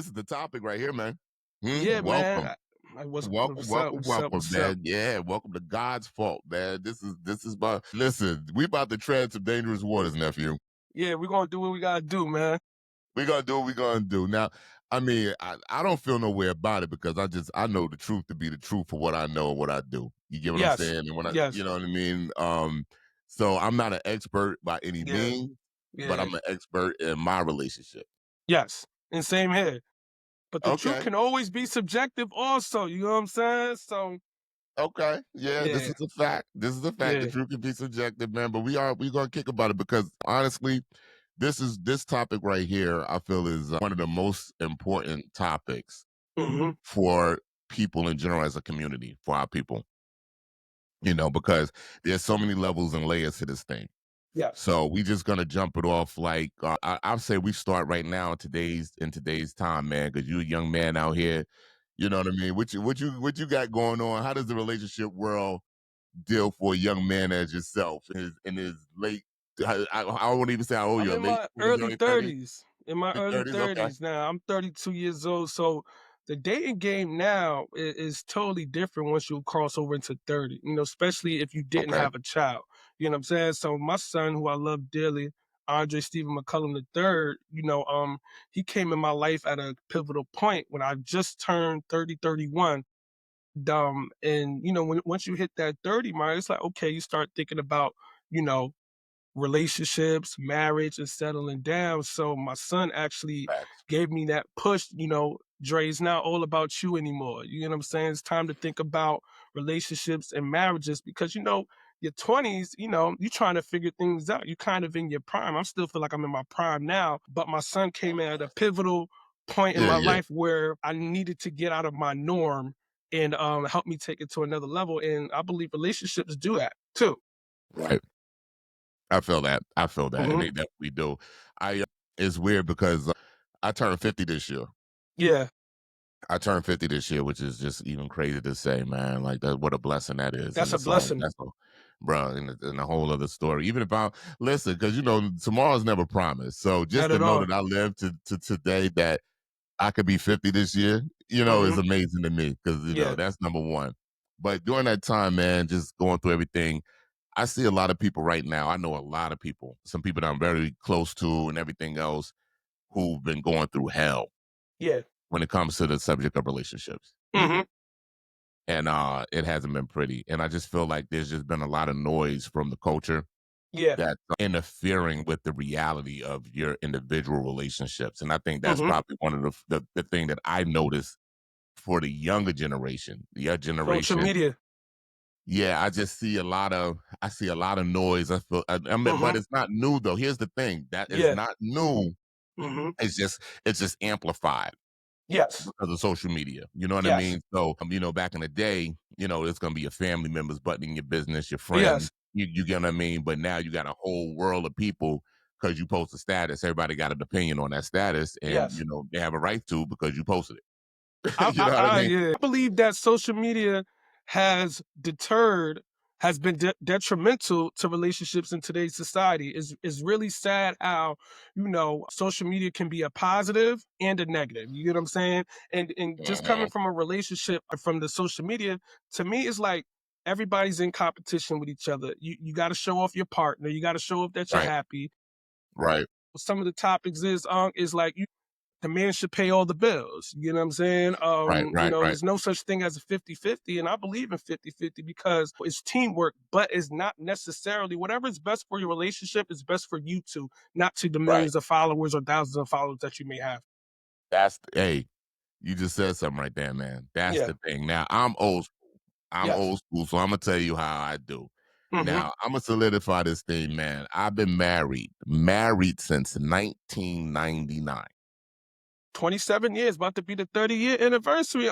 this is the topic right here, man. Yeah, man. Welcome. Welcome, What's up? welcome, What's up? welcome, What's up? man. Yeah, welcome to God's fault, man. This is my listen, we about to tread some dangerous waters, nephew. Yeah, we're gonna do what we gotta do, man. We're gonna do what we're gonna do. Now, I mean, I don't feel no way about it because I know the truth to be the truth for what I know and what I do. You get what I'm Yes. saying? And when you Yes. know what I mean? So I'm not an expert by any Yeah. means, but Yeah. I'm an expert in my relationship. Yes. And same here. But the truth Okay. can always be subjective also, you know what I'm saying? So Okay. Yeah, this yeah, is a fact. This is a fact. The yeah. truth can be subjective, man. But we're gonna kick about it because honestly, this topic right here, I feel is one of the most important topics Mhm. for people in general as a community, for our people, because there's so many levels and layers to this thing. Yes. So we just gonna jump it off like I say we start right now in today's time, man, because you're a young man out here. You know what I mean? What you got going on? How does the relationship world deal for a young man as yourself in his late? I won't even say how old I'm you're. in Late my 20s, early early 30s, 30s. In my mid early 30s. Okay, 30s now. I'm 32 years old. So the dating game now is totally different once you cross over into 30, especially if you didn't okay, have a child. You know what I'm saying? So my son, who I love dearly, Andre Stephen McCullum III, he came in my life at a pivotal point when I just turned 30, 31. And once you hit that 30 mark, it's like, okay, you start thinking about, you know, relationships, marriage, and settling down. So my son actually facts. gave me that push, Dre, it's not all about you anymore. You know what I'm saying? It's time to think about relationships and marriages because your 20s, you trying to figure things out. You kind of in your prime. I still feel like I'm in my prime now, but my son came in at a pivotal point in Yeah, my yeah, life where I needed to get out of my norm and help me take it to another level. And I believe relationships do that too. right. I feel that. I feel that, and Hmm. they definitely do. It's weird because I turned 50 this year. Yeah. I turned 50 this year, which is just even crazy to say, man. Like that, what a blessing that is. That's And a it's all blessing. that's a bro, and a whole other story. Even if I listen, because tomorrow's never promised. So just Not to at know all. that I live to today, that I could be 50 this year, is Mhm. amazing to me because Yeah. that's number one. But during that time, man, just going through everything, I see a lot of people right now. I know a lot of people, some people that I'm very close to and everything else, who've been going through hell Yeah. when it comes to the subject of relationships. Mhm. And it hasn't been pretty. And I just feel like there's just been a lot of noise from the culture Yeah. that's interfering with the reality of your individual relationships. And I think that's Mhm. probably one of the thing that I noticed for the younger generation, your Social generation. media. Yeah, I see a lot of noise. I mean, but Mhm. it's not new though. Here's the thing, that is Yeah. not new. Mhm. It's just amplified Yes. because of social media. You know what I Yes. mean? So, back in the day, it's gonna be your family members buttoning your business, your friends. Yes. You get what I mean? But now you got a whole world of people because you post a status. Everybody got an opinion on that status, and Yes. they have a right to because you posted I it. You I know what I I mean? yeah. I believe that social media has deterred has been detrimental to relationships in today's society. Is really sad how, social media can be a positive and a negative. You get what I'm saying? And just coming Mhm. from a relationship from the social media, to me, it's like everybody's in competition with each other. You got to show off your partner. You got to show off that you're Right, happy. right, Some of the topics is like the man should pay all the bills. You know what I'm saying? right, right, right, There's no such thing as a 50-50, and I believe in 50-50 because it's teamwork, but it's not necessarily whatever is best for your relationship is best for you two, not to the right. millions of followers or thousands of followers that you may have. Hey, you just said something right there, man. That's Yeah. the thing. Now I'm old school. I'm Yes. old school, so I'm gonna tell you how I do. Hmm. Now I'm gonna solidify this thing, man. I've been married since 1999. 27 years, about to be the 30-year anniversary.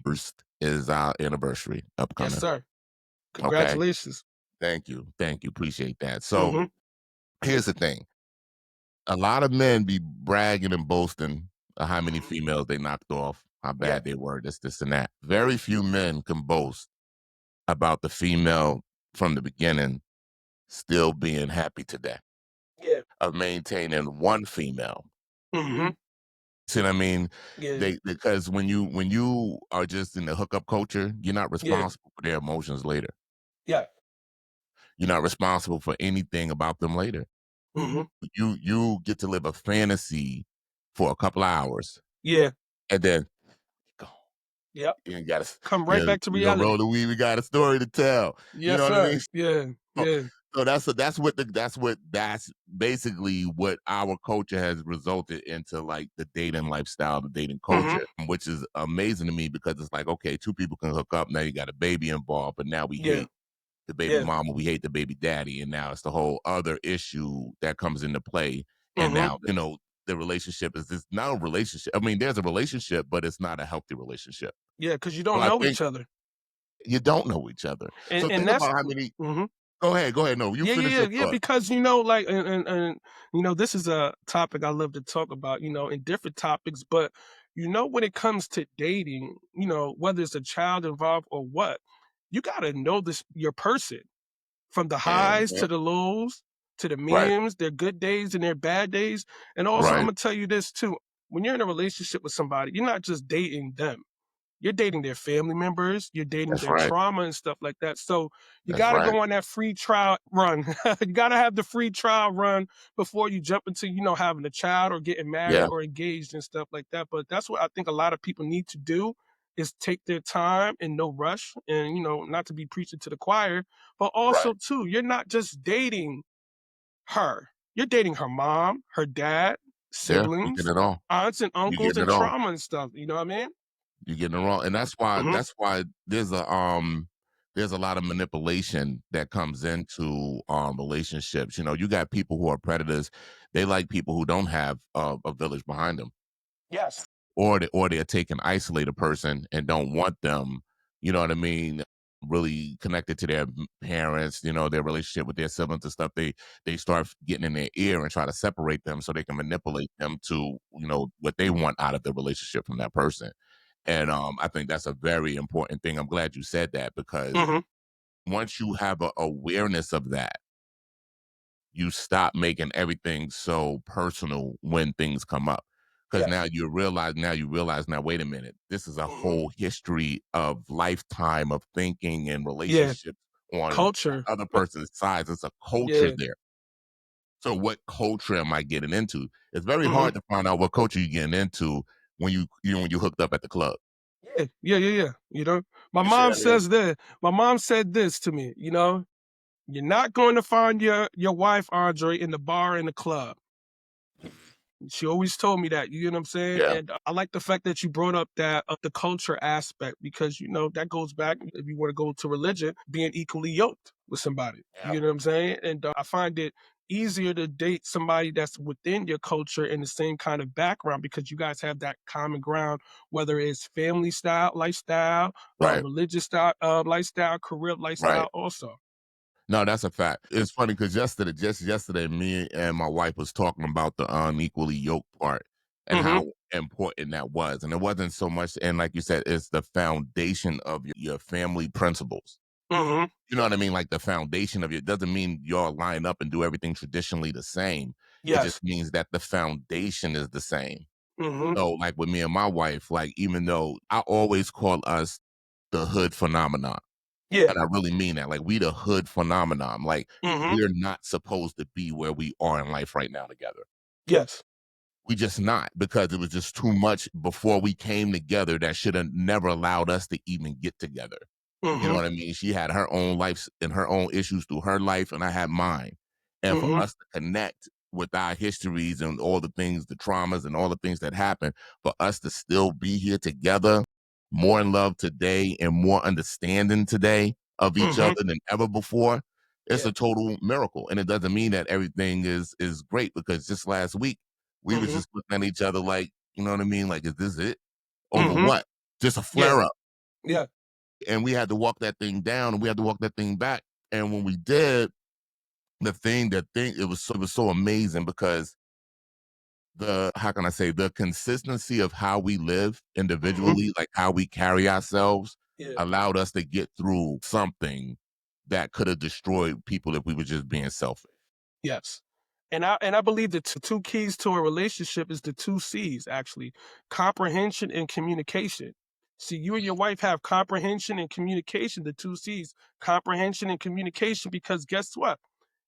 First is our anniversary Yes, upcoming. sir. Okay, Congratulations. thank you, appreciate that. So Hmm. here's the thing: a lot of men be bragging and boasting of how many females they knocked off, how Yeah. bad they were, this, and that. Very few men can boast about the female from the beginning still being happy today, Yeah. of maintaining one female Hmm. See what I mean? Yeah, They because when you are just in the hookup culture, you're not yeah, responsible for their emotions later. yeah. You're not responsible for anything about them later. Mhm. You get to live a fantasy for a couple hours, Yeah, and then go. yep. You got to, Come you right know, back to we gonna roll reality. the weed. We got a story to tell. You Yes, know what I sir. mean? Yeah, So, yeah. that's basically what our culture has resulted into, like the dating lifestyle, the dating Mhm. culture, which is amazing to me because it's like, okay, two people can hook up. Now you got a baby involved, but now we Yeah, hate the baby yeah. mama, we hate the baby daddy, and now it's the whole other issue that comes into play. And Mhm. now, the relationship is this not a relationship. I mean, there's a relationship, but it's not a healthy relationship. Yeah, because you So don't I know think each other. you don't know each other. So And think that's about how many. mhm. Go ahead. No, you Yeah, finish yeah, your yeah, yeah, thought. because, like, this is a topic I love to talk about, in different topics, but, when it comes to dating, whether it's a child involved or what, you gotta know this your person. From the And highs to the lows, to the right, memes, their good days and their bad days, and also, right. Imma tell you this too, when you're in a relationship with somebody, you're not just dating them, you're dating their family members, you're dating That's their right. trauma and stuff like that, so you That's gotta right. go on that free trial run. You gotta have the free trial run before you jump into, having a child or getting married Yeah, or engaged and stuff like that, but that's what I think a lot of people need to do, is take their time and no rush and, not to be preaching to the choir, but right. also too, you're not just dating her, you're dating her mom, her dad, Yeah, you siblings, getting it all. aunts and You uncles, getting and it all. trauma and stuff, you know what I mean? You getting it all. And Mhm. that's why there's a lot of manipulation that comes into relationships. You got people who are predators. They like people who don't have a village behind them. Yes. Or they're take an isolated person and don't want them, you know what I mean, really connected to their parents, their relationship with their siblings and stuff. They start getting in their ear and try to separate them so they can manipulate them to, what they want out of the relationship from that person. And I think that's a very important thing. I'm glad you said that because Mhm. once you have a awareness of that, you stop making everything so personal when things come up. Because Yes. now you realize, now, wait a minute, this is a Mhm. whole history of lifetime of thinking and Yeah. relationships on the Culture. other person's side. It's a culture Yeah. there. So what culture am I getting into? It's very Mhm. hard to find out what culture you're getting into when you hooked up at the club. Yeah. Yeah, yeah, yeah, My You see mom what I mean? says this my mom said this to me, "You're not going to find your wife, Andre, in the bar, in the club." She always told me that, you know what I'm saying? Yeah, And I like the fact that you brought up that the culture aspect because that goes back if you want to go to religion, being equally yoked with somebody. yeah, You know what I'm saying? And I find it easier to date somebody that's within your culture in the same kind of background because you guys have that common ground, whether it's family style, lifestyle, right, religious style, lifestyle, career right. lifestyle, also. No, that's a fact. It's funny because just yesterday, me and my wife was talking about the unequally yoked part and Hmm. how important that was. And it wasn't so much, and like you said, it's the foundation of your family principles. Hmm. You know what I mean? Like the foundation of it doesn't mean y'all line up and do everything traditionally the same. It just Yes. means that the foundation is the same. Hmm. So, like with me and my wife, like even though I always call us the hood phenomenon. Yeah. And I really mean that. Like, we the hood phenomenon. Like, Hmm. we're not supposed to be where we are in life right now together. Yes. We just not because it was just too much before we came together that should have never allowed us to even get together. You know Hmm. what I mean? She had her own life and her own issues through her life, and I had mine. And for Hmm. us to connect with our histories and all the things, the traumas and all the things that happened, for us to still be here together, more in love today and more understanding today of each Hmm. other than ever before, it's Yeah. a total miracle. And it doesn't mean that everything is great because just last week we was Mhm, just looking at each other like, you know what I mean? Like, is this it? Over mhm, what? Just a yeah, flare up. yeah, And we had to walk that thing down and we had to walk that thing back. And when we did, it was so amazing because the how can I say the consistency of how we live mhm, individually, like how we carry ourselves, yeah, allowed us to get through something that could have destroyed people if we were just being selfish. yes, And I believe the two keys to a relationship is the 2 C's actually, comprehension and communication. See, you and your wife have comprehension and communication, the 2 C's, comprehension and communication, because guess what?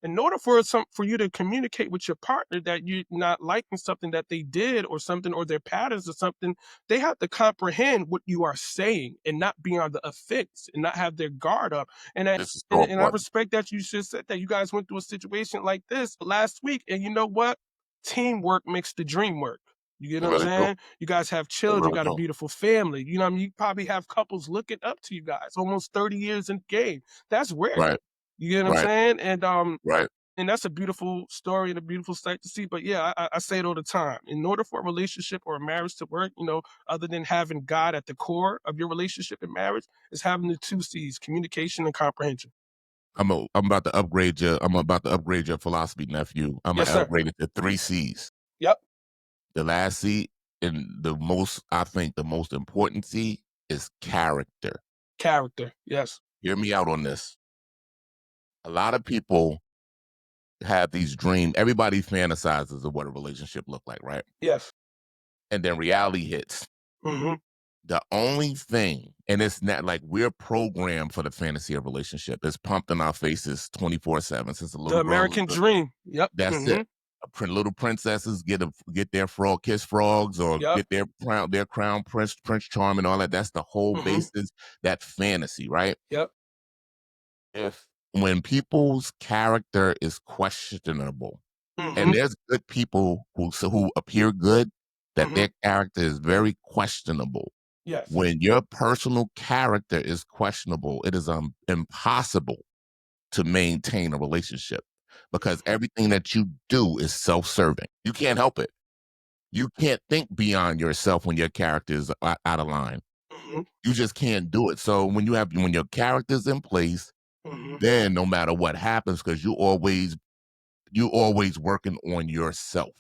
In order for you to communicate with your partner that you're not liking something that they did or something, or their patterns or something, they have to comprehend what you are saying and not be on the offense and not have their guard up. And I This is and, so and I important. respect that you just said that you guys went through a situation like this last week. And you know what? Teamwork makes the dream work. You get They what I'm really do. saying? You guys have They children, you really got a do. beautiful family. You know what I mean? You probably have couples looking up to you guys, almost 30 years in the game. That's rare. Right, You get what I'm right, saying? And that's a beautiful story and a beautiful sight to see. But yeah, I say it all the time. In order for a relationship or a marriage to work, other than having God at the core of your relationship and marriage, is having the 2 C's, communication and comprehension. I'm about to upgrade your philosophy, nephew. Imma Yes, sir. upgrade it to 3 C's. Yep. The last C, and I think the most important C, is character. Character. Yes. Hear me out on this. A lot of people have these everybody fantasizes of what a relationship look like, right? Yes. And then reality hits. Mhm. The only thing, and it's not like we're programmed for the fantasy of relationship. It's pumped in our faces 24/7 since the The little girl was American good. dream. Yep. That's it. Mhm. Little princesses get their frog kiss frogs, or Yep. get their crown prince charm and all that. That's the whole Mhm. basis, that fantasy, right? Yep. If When people's character is questionable, and Mhm. there's good people who appear good, that Mhm. their character is very questionable. Yes. When your personal character is questionable, it is impossible to maintain a relationship, because everything that you do is self-serving. You can't help it. You can't think beyond yourself when your character is out of line. Mhm. You just can't do it. So when your character's in place, Mhm. then no matter what happens, because you always working on yourself.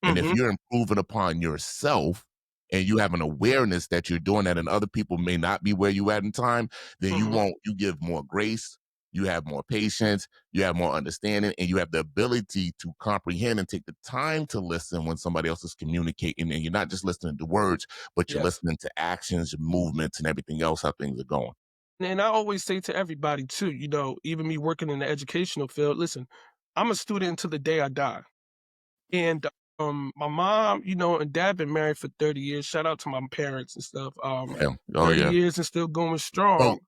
And if Mhm. you're improving upon yourself, and you have an awareness that you're doing that, and other people may not be where you at in time, then Mhm. you give more grace, you have more patience, you have more understanding, and you have the ability to comprehend and take the time to listen when somebody else is communicating, and you're not just listening to words, but you're Yes. listening to actions, movements, and everything else, how things are going. And I always say to everybody too, even me working in the educational field, listen, I'm a student until the day I die. And my mom, and dad been married for 30 years. Shout out to my parents and stuff. Yeah. Oh 30 yeah. years and still going Oh strong.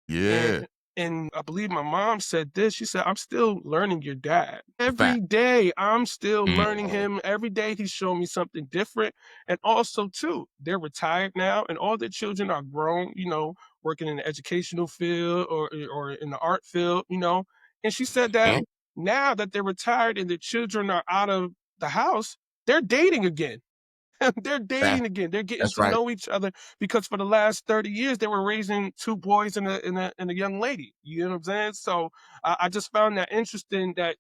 yeah. And I believe my mom said this. She said, "I'm still learning your dad. A fact. Every day, I'm still learning Mhm. him. Every day, he's showing me something different." And also, too, they're retired now, and all their children are grown. Working in the educational field or in the art field. And she said that Mhm. now that they're retired and the children are out of the house, they're dating again. They're Fact. dating again. They're getting That's to right. know each other because for the last 30 years they were raising 2 boys and a young lady. You know what I'm saying? So I just found that interesting that,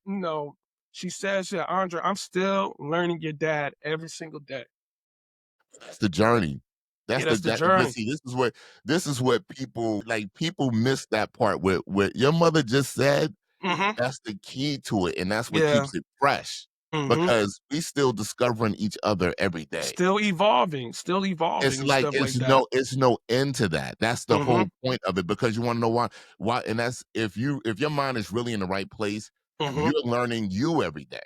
she says, "Yeah, Andre, I'm still learning your dad every single day." That's the journey. Yeah, that's the But journey. see, this is what people miss that part. What your mother just said, Mhm. that's the key to it, and that's what Yeah. keeps it fresh, Mhm. because we still discovering each other every day. Still evolving It's and like stuff like that. it's no end to that. That's the Mhm. whole point of it, because you want to know why, and that's if your mind is really in the right place, Mhm. you're learning you every day.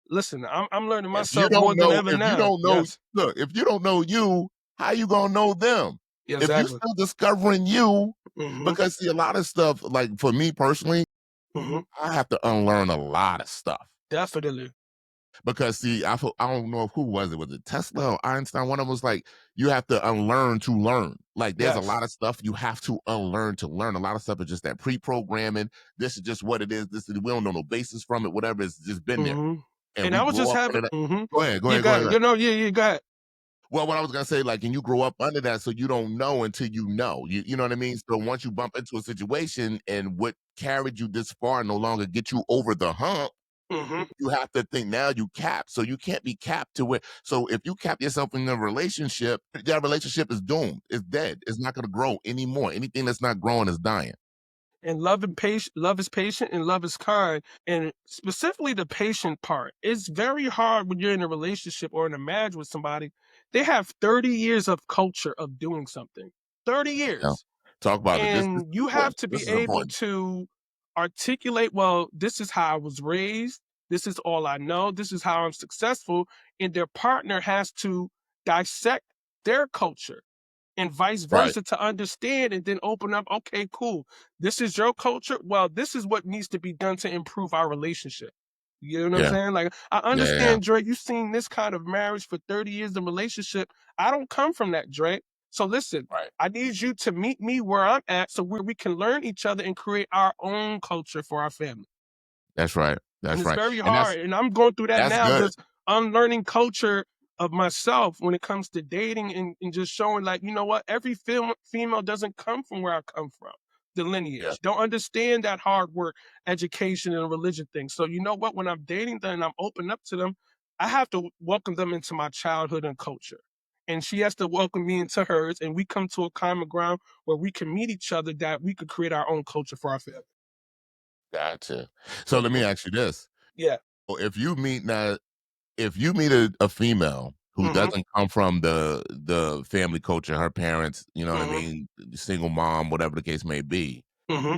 Listen, I'm learning myself more than ever If you now. don't know Yes. look, if you don't know you, how you gonna know them? Yeah, If you exactly. still discovering you, Mhm. because see, a lot of stuff, like for me personally, Mhm. I have to unlearn a lot of stuff. Definitely. Because see, I don't know who was it Tesla or Einstein? One of them was like, you have to unlearn to learn. Like there's a Yes. lot of stuff you have to unlearn to learn. A lot of stuff is just that pre-programming. This is just what it is. We don't know no basis from it, whatever, it's just been there. Mhm. And And we I was grow just up having under that. mhm. Go ahead, go You ahead, go got ahead, go it. ahead. Yeah, yeah, go ahead. Well, what I was gonna say, like, and you grow up under that, so you don't know until you know. You know what I mean? So once you bump into a situation, and what carried you this far no longer get you over the hump, Mhm. you have to think now you capped. So you can't be capped to it. So if you cap yourself in a relationship, that relationship is doomed. It's dead. It's not gonna grow anymore. Anything that's not growing is dying. And love is patient and love is kind. And specifically the patient part. It's very hard when you're in a relationship or in a marriage with somebody. They have 30 years of culture of doing something. 30 Yeah. years. Talk about it. This And is you have important. to This be is able important. to articulate, well, this is how I was raised. This is all I know. This is how I'm successful. And their partner has to dissect their culture and vice Right. versa to understand and then open up, okay, cool. This is your culture. Well, this is what needs to be done to improve our relationship. You know what I'm Yeah. saying? Like, I Yeah. Yeah. understand, Dre, you've seen this kind of marriage for 30 years in relationship. I don't come from that, Dre. So listen, Right. I need you to meet me where I'm at so where we can learn each other and create our own culture for our family. That's right. And That's it's right. very And hard, and I'm going through that that's now good. because I'm learning culture of myself when it comes to dating and just showing like, you know what, every female doesn't come from where I come from, the Yeah. lineage. Don't understand that hard work, education, and religion thing. So you know what, when I'm dating them and I'm open up to them, I have to welcome them into my childhood and culture. And she has to welcome me into hers, and we come to a common ground where we can meet each other, that we could create our own culture for our family. Gotcha. So let me Mhm. ask you this. Yeah. Well, if you meet a female who Hmm. doesn't come from the family culture, her parents, you know what I Hmm. mean, single mom, whatever the case may be, Hmm.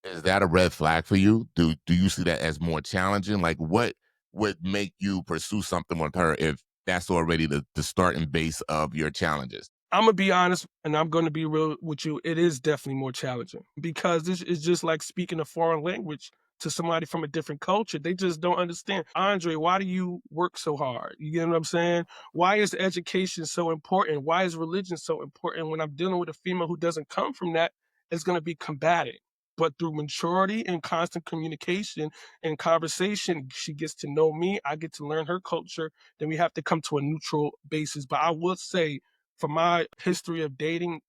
is that a red flag for you? Do you see that as more challenging? Like what would make you pursue something with her if that's already the starting base of your challenges? Imma be honest, and I'm gonna be real with you, it is definitely more challenging because this is just like speaking a foreign language to somebody from a different culture. They just don't understand. "Andre, why do you work so hard?" You get what I'm saying? "Why is education so important? Why is religion so important?" When I'm dealing with a female who doesn't come from that, it's gonna be combating. But through maturity and constant communication and conversation, she gets to know me, I get to learn her culture, then we have to come to a neutral basis. But I would say from my history of dating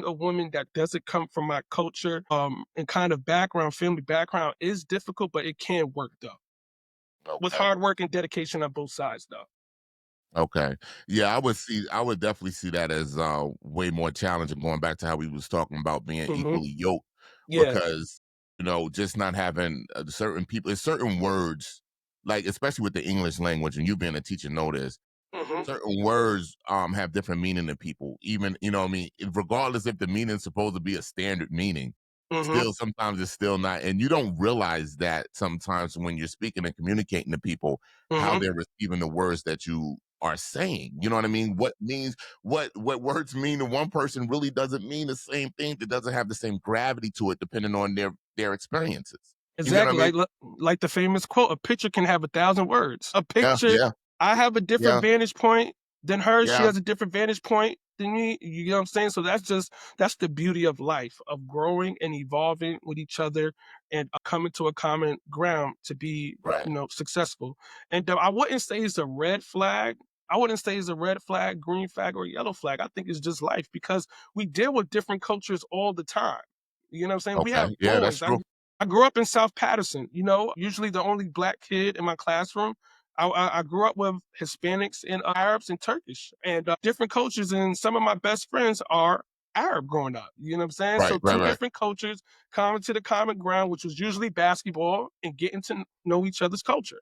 a woman that doesn't come from my culture, and kind of background, family background is difficult, but it can work though. With Okay. hard work and dedication on both sides though. Okay. Yeah, I would definitely see that as way more challenging going back to how we was talking about being Mhm. equally yoked Yeah. because just not having certain people certain words like especially with the English language and you being a teacher know this Mhm. certain words have different meaning to people even what I mean regardless if the meaning's supposed to be a standard meaning Mhm. still sometimes it's still not and you don't realize that sometimes when you're speaking and communicating to people how Mhm. they're receiving the words that you are saying. You know what I mean? What words mean to one person really doesn't mean the same thing that doesn't have the same gravity to it depending on their experiences. You get what I Exactly, mean? like the famous quote, "A picture can have 1,000 words." A Yeah, picture, yeah, I have a different yeah, vantage point than her, she yeah, has a different vantage point than me, you know what I'm saying? So that's the beauty of life, of growing and evolving with each other and, coming to a common ground to be, right. successful. And, I wouldn't say it's a red flag. I wouldn't say it's a red flag, green flag, or yellow flag. I think it's just life because we deal with different cultures all the time. You know what I'm saying? We have Okay. Yeah, that's thorns. true. I grew up in South Patterson, usually the only black kid in my classroom. I grew up with Hispanics and Arabs and Turkish and different cultures, and some of my best friends are Arab growing up. You know what I'm saying? Right, So right, two right. different cultures coming to the common ground, which was usually basketball and getting to know each other's culture.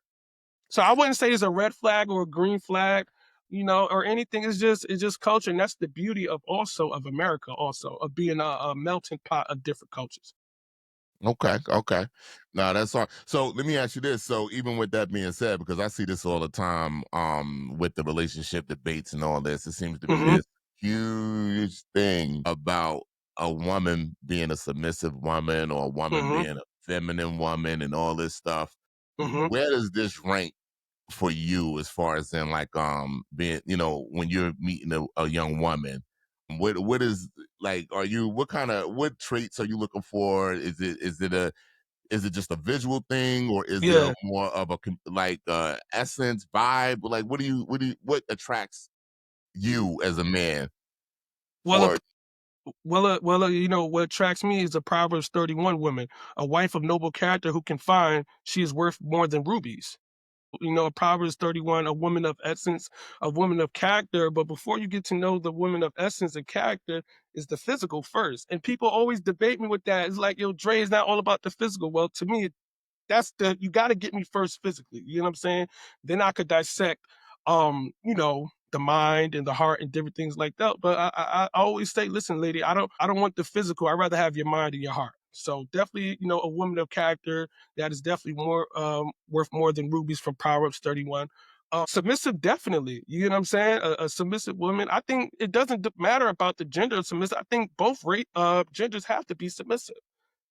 So I wouldn't say it's a red flag or a green flag, or anything. It's just culture, and that's the beauty of also of America, also of being a melting pot of different cultures. Okay, okay. Now that's all. So let me ask you this. So even with that being said, because I see this all the time, with the relationship debates and all this, it seems to be Hmm. this huge thing about a woman being a submissive woman or a woman Hmm. being a feminine woman and all this stuff. Hmm. Where does this rank for you as far as in like being, when you're meeting a young woman? What is like are you what traits are you looking for? Is it just a visual thing, or is it a Yeah. more of a essence, vibe? Like, what attracts you as a man Well, for what attracts me is a Proverbs 31 woman, a wife of noble character who can find she is worth more than rubies. Proverbs 31, a woman of essence, a woman of character. But before you get to know the woman of essence and character, is the physical first. And people always debate me with that. It's like, yo, Dre is not all about the physical. Well, to me, that's the you got to get me first physically. You know what I'm saying? Then I could dissect, the mind and the heart and different things like that. But I always say, listen, lady, I don't want the physical. I'd rather have your mind and your heart. So definitely, a woman of character that is definitely more worth more than rubies from Proverbs 31. Submissive, definitely. You know what I'm saying? A submissive woman. I think it doesn't matter about the gender of submissive. I think both genders have to be submissive.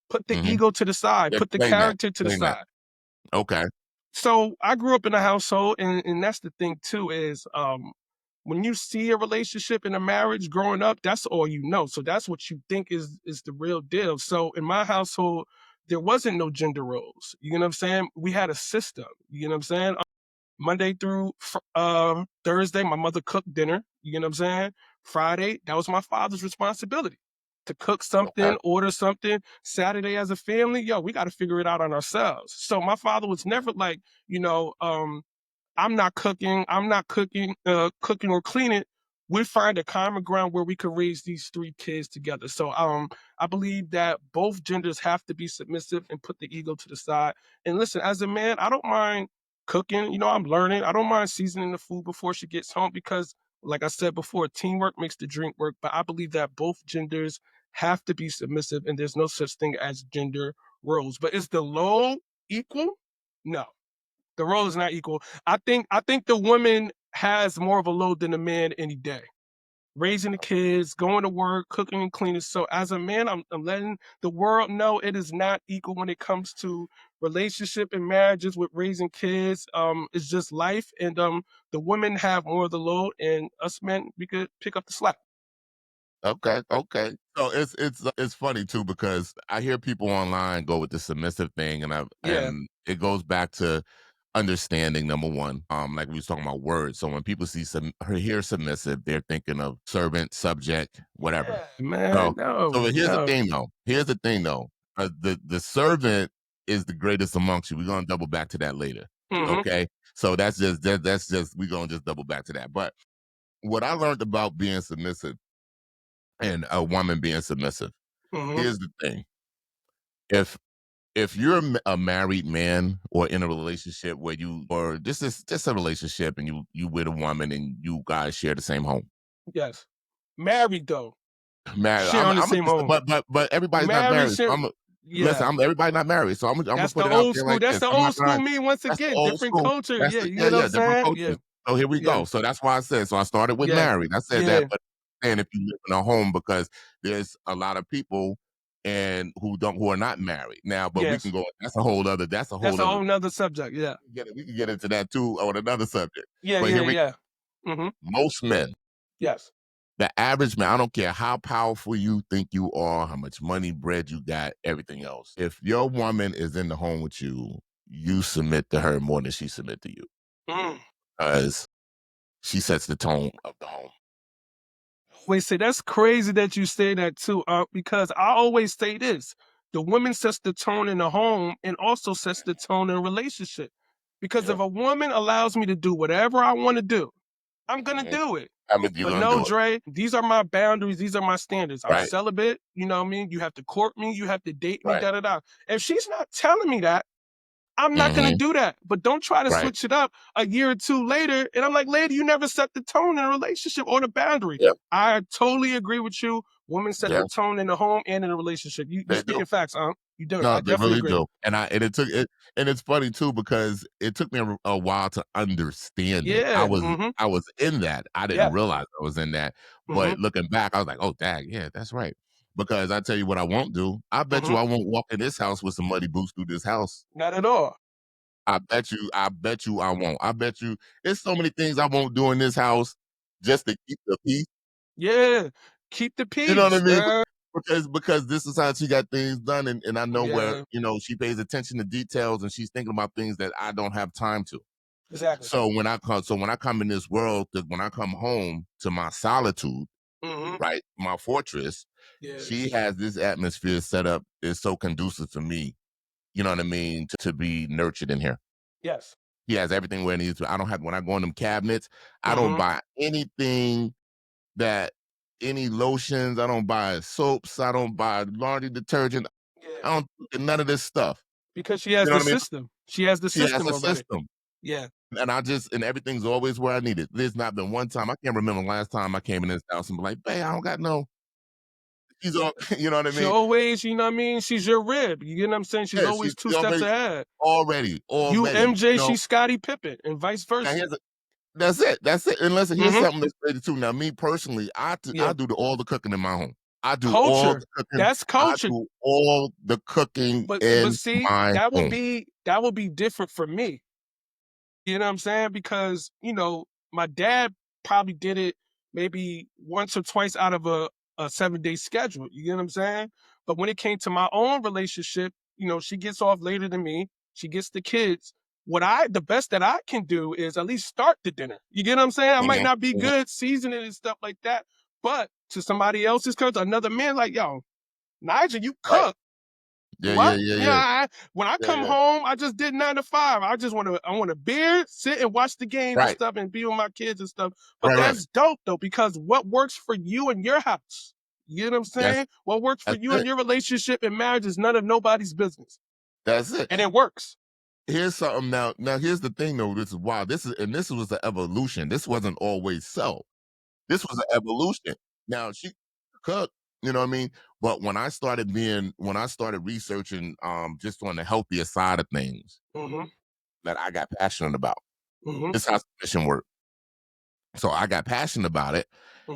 Put the Mhm. ego to the side, put the Explain that, character to the explain that. side. Okay. So I grew up in a household, and that's the thing too is when you see a relationship in a marriage growing up, that's all you know. So that's what you think is the real deal. So in my household, there wasn't no gender roles. You know what I'm saying? We had a system. You know what I'm saying? Monday through Thursday, my mother cooked dinner. You know what I'm saying? Friday, that was my father's responsibility to cook Okay. something, order something. Saturday, as a family, yo, we got to figure it out on ourselves. So my father was never like, you know, I'm not cooking. I'm not cooking or cleaning. We find a common ground where we could raise these three kids together. So I believe that both genders have to be submissive and put the ego to the side. And listen, as a man, I don't mind cooking. I'm learning. I don't mind seasoning the food before she gets home because, like I said before, teamwork makes the drink work. But I believe that both genders have to be submissive, and there's no such thing as gender roles. But is the role equal? No. The role is not equal. I think the woman has more of a load than the man any day. Raising the kids, going to work, cooking and cleaning. So as a man, I'm letting the world know it is not equal when it comes to relationship and marriages with raising kids. It's just life, and the women have more of the load, and us men we could pick up the slack. Okay, okay. So it's funny too because I hear people online go with the submissive thing, Yeah. and it goes back to understanding number one. Like we was talking about words. So when people hear submissive, they're thinking of servant, subject, whatever. Yeah, man. So No, here's the no. thing though. Here's the thing though. The servant is the greatest amongst you. We're gonna double back to that later. Mm-hmm. Okay. So that's just we're gonna just double back to that. But what I learned about being submissive and a woman being submissive. Mm-hmm. Here's the thing. If you're a married man or in a relationship where you or this is just a relationship and you with a woman and you guys share the same home. Yes. Married though. Married, Share on the I'm a, same home. but everybody's not Married married. So share. listen, Yeah. everybody not married. So I'm gonna That's put the it out old there school. like That's this. the I'm old not school gonna me once that's the again. old Different school. culture. That's Yeah, the you yeah, know what I'm yeah, different saying? Yeah, cultures. So here we yeah, go. So that's why I said. So I started with yeah, married. I said that, yeah, but and if you live in a home because there's a lot of people and who are not married now, but we can yes. go. That's a whole That's a other whole nother subject. Yeah, we can get into that too on another subject. yeah, But yeah, here we yeah. Mm-hmm. most men, Yes. the average man, I don't care how powerful you think you are, how much money, bread you got, everything else. If your woman is in the home with you, you submit to her more than she submit to you Mm. because she sets the tone of the home. Wait, say that's crazy that you say that too. Because I always say this: the woman sets the tone in the home and also sets the tone in a relationship. Because Yeah. if a woman allows me to do whatever I want to do, I'm gonna Mhm. do it. I mean, you're But gonna no, do it, Dre, these are my boundaries. These are my standards. I'm right? celibate. You know what I mean? You have to court me. You have to date me. Right. Da da da. If she's not telling me that, I'm not gonna Hmm. do that. But don't try to Right. switch it up a year or two later. And I'm like, lady, you never set the tone in a relationship or the boundary. Yeah. I totally agree with you. Women set Yeah. the tone in the home and in a relationship. You They do. speaking facts, huh? You do. No, I they definitely really agree. do. And it's funny too because it took me a while to understand it. Yeah. Mm-hmm. I was in that. I didn't Yeah. realize I was in that. Mm-hmm. But looking back, I was like, "Oh, dang, yeah, that's right." Because I tell you what I won't do. I bet Mm-hmm. you I won't walk in this house with some muddy boots through this house. Not at all. I bet you I won't. I bet you there's so many things I won't do in this house just to keep the peace. Yeah. Keep the You know what I peace, mean? man. Because this is how she got things done, and I know where Yeah. she pays attention to details, and she's thinking about things that I don't have time to. Exactly. So when I come in this world, when I come home to my solitude, Mm-hmm. right, my fortress, Yeah. she has this atmosphere set up is so conducive for me. You know what I mean to be nurtured in here. Yes. He has everything where it needs to. I don't have when I go in them cabinets, I don't Mhm. buy anything that any lotions, I don't buy soaps, I don't buy laundry detergent, Yeah. I don't look at none of this stuff. Because she has You know the what I mean? system. She has the She has system a already. system, Yeah. and everything's always where I need it. There's not been one time I can't remember the last time I came in this house and be like, "Babe, I don't got no." She's all you know what I She mean? always, you know what I mean? She's your rib. You get what I'm saying? She's Yeah, always 2 she steps already ahead. You already, MJ, she's Scottie Pippen, and vice now versa. here's that's it, and listen, here's Mhm. something that's crazy too. Now me personally, I Yeah. do all the cooking in my home. I do all Culture. the cooking That's I culture. do all the cooking But in see, my home. that would be different for me. You know what I'm saying? Because, my dad probably did it maybe once or twice out of a 7-day schedule. You get what I'm saying? But when it came to my own relationship, she gets off later than me. She gets the kids. The best that I can do is at least start the dinner. You get what I'm saying? I might Mhm, not be mhm, good seasoning and stuff like that. But to somebody else's country, another man like, yo, Nigel, you right. cook. Yeah, yeah, What? yeah, Yeah, yeah. when I Yeah, come yeah. home, I just did 9 to 5. I want a beer, sit and watch the games and Right. stuff and be with my kids and stuff. But Right, right. that's dope though, because what works for you and your house? You know what I'm That's saying? What works for that's you and it. your relationship and marriage is none of nobody's business. That's it. And it works. Here's something now here's the thing though, this is wild. This was the evolution. This wasn't always so. This was an evolution. Now she cook, you know what I mean? But when I started researching just on the healthier side of things Mhm. that I got passionate about. Mhm. This is how submission work. So I got passionate about it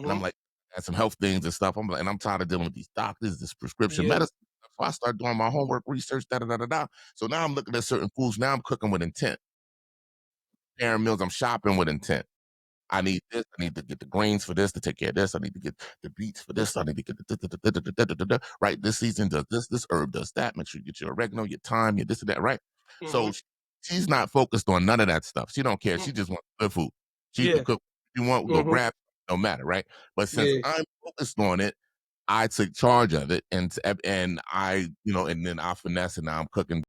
and I'm Mhm. like, had some health things and stuff. I'm like, and I'm tired of dealing with these doctors, this prescription Yeah. medicine. So I started doing my homework, research, da da da da da. So now I'm looking at certain foods. Now I'm cooking with intent. Preparing meals, I'm shopping with intent. I need this. I need to get the grains for this to take care of this. I need to get the beets for this. I need to get the right. This season does this. This herb does that. Make sure you get your oregano, your thyme, your this and that. Right. So Mhm. she's not focused on none of that stuff. She don't care. Mm. She just wants good food. She could Yeah. cook. If you want, go Mhm. grab. No matter. Right. But since Yeah. I'm focused on it, I took charge of it, and I, and then I finesse, and now I'm cooking,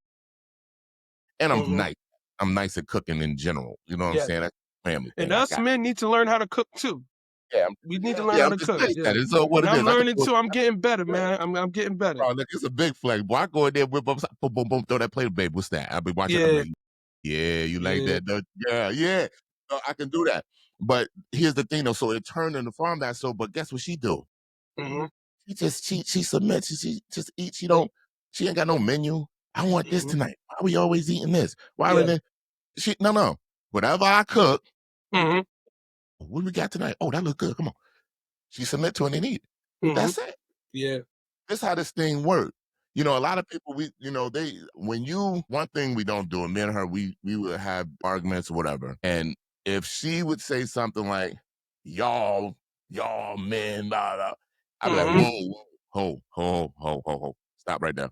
and I'm Mhm. nice. I'm nice at cooking in general. You know what I'm Yeah. saying? That's a family And thing. I us got. men need to learn how to cook too. Yeah, We need to yeah, learn yeah, how I'm to just cook. saying Yeah. that. It's all what And it I'm is. I can learning do it. too. I'm getting better, Yeah. man. I'm getting better. Bro, look, it's a big flex. Boy, I go in there, whip up, boom, boom, boom, throw that plate, babe. What's that? I'll be watching. I'm Yeah. like, yeah, you like Yeah. that? Yeah, yeah. So I can do that. But here's the thing, though. So it turned into farm that. So, but guess what she do? Mhm. She submits. She just eats. Yeah. She ain't got no menu. I want this Mhm. tonight. Why we always eating this? Why we Yeah. then? No. Whatever I cook, Mhm. what we got tonight? Oh, that look good. Come on. She submit to it and eat. Mhm. That's it. Yeah. This how this thing works. A lot of people they when you one thing we don't do, and me and her, we would have arguments or whatever. And if she would say something like, y'all men, blah, blah, I'd be like, Mhm. whoa, whoa, ho. Stop right there.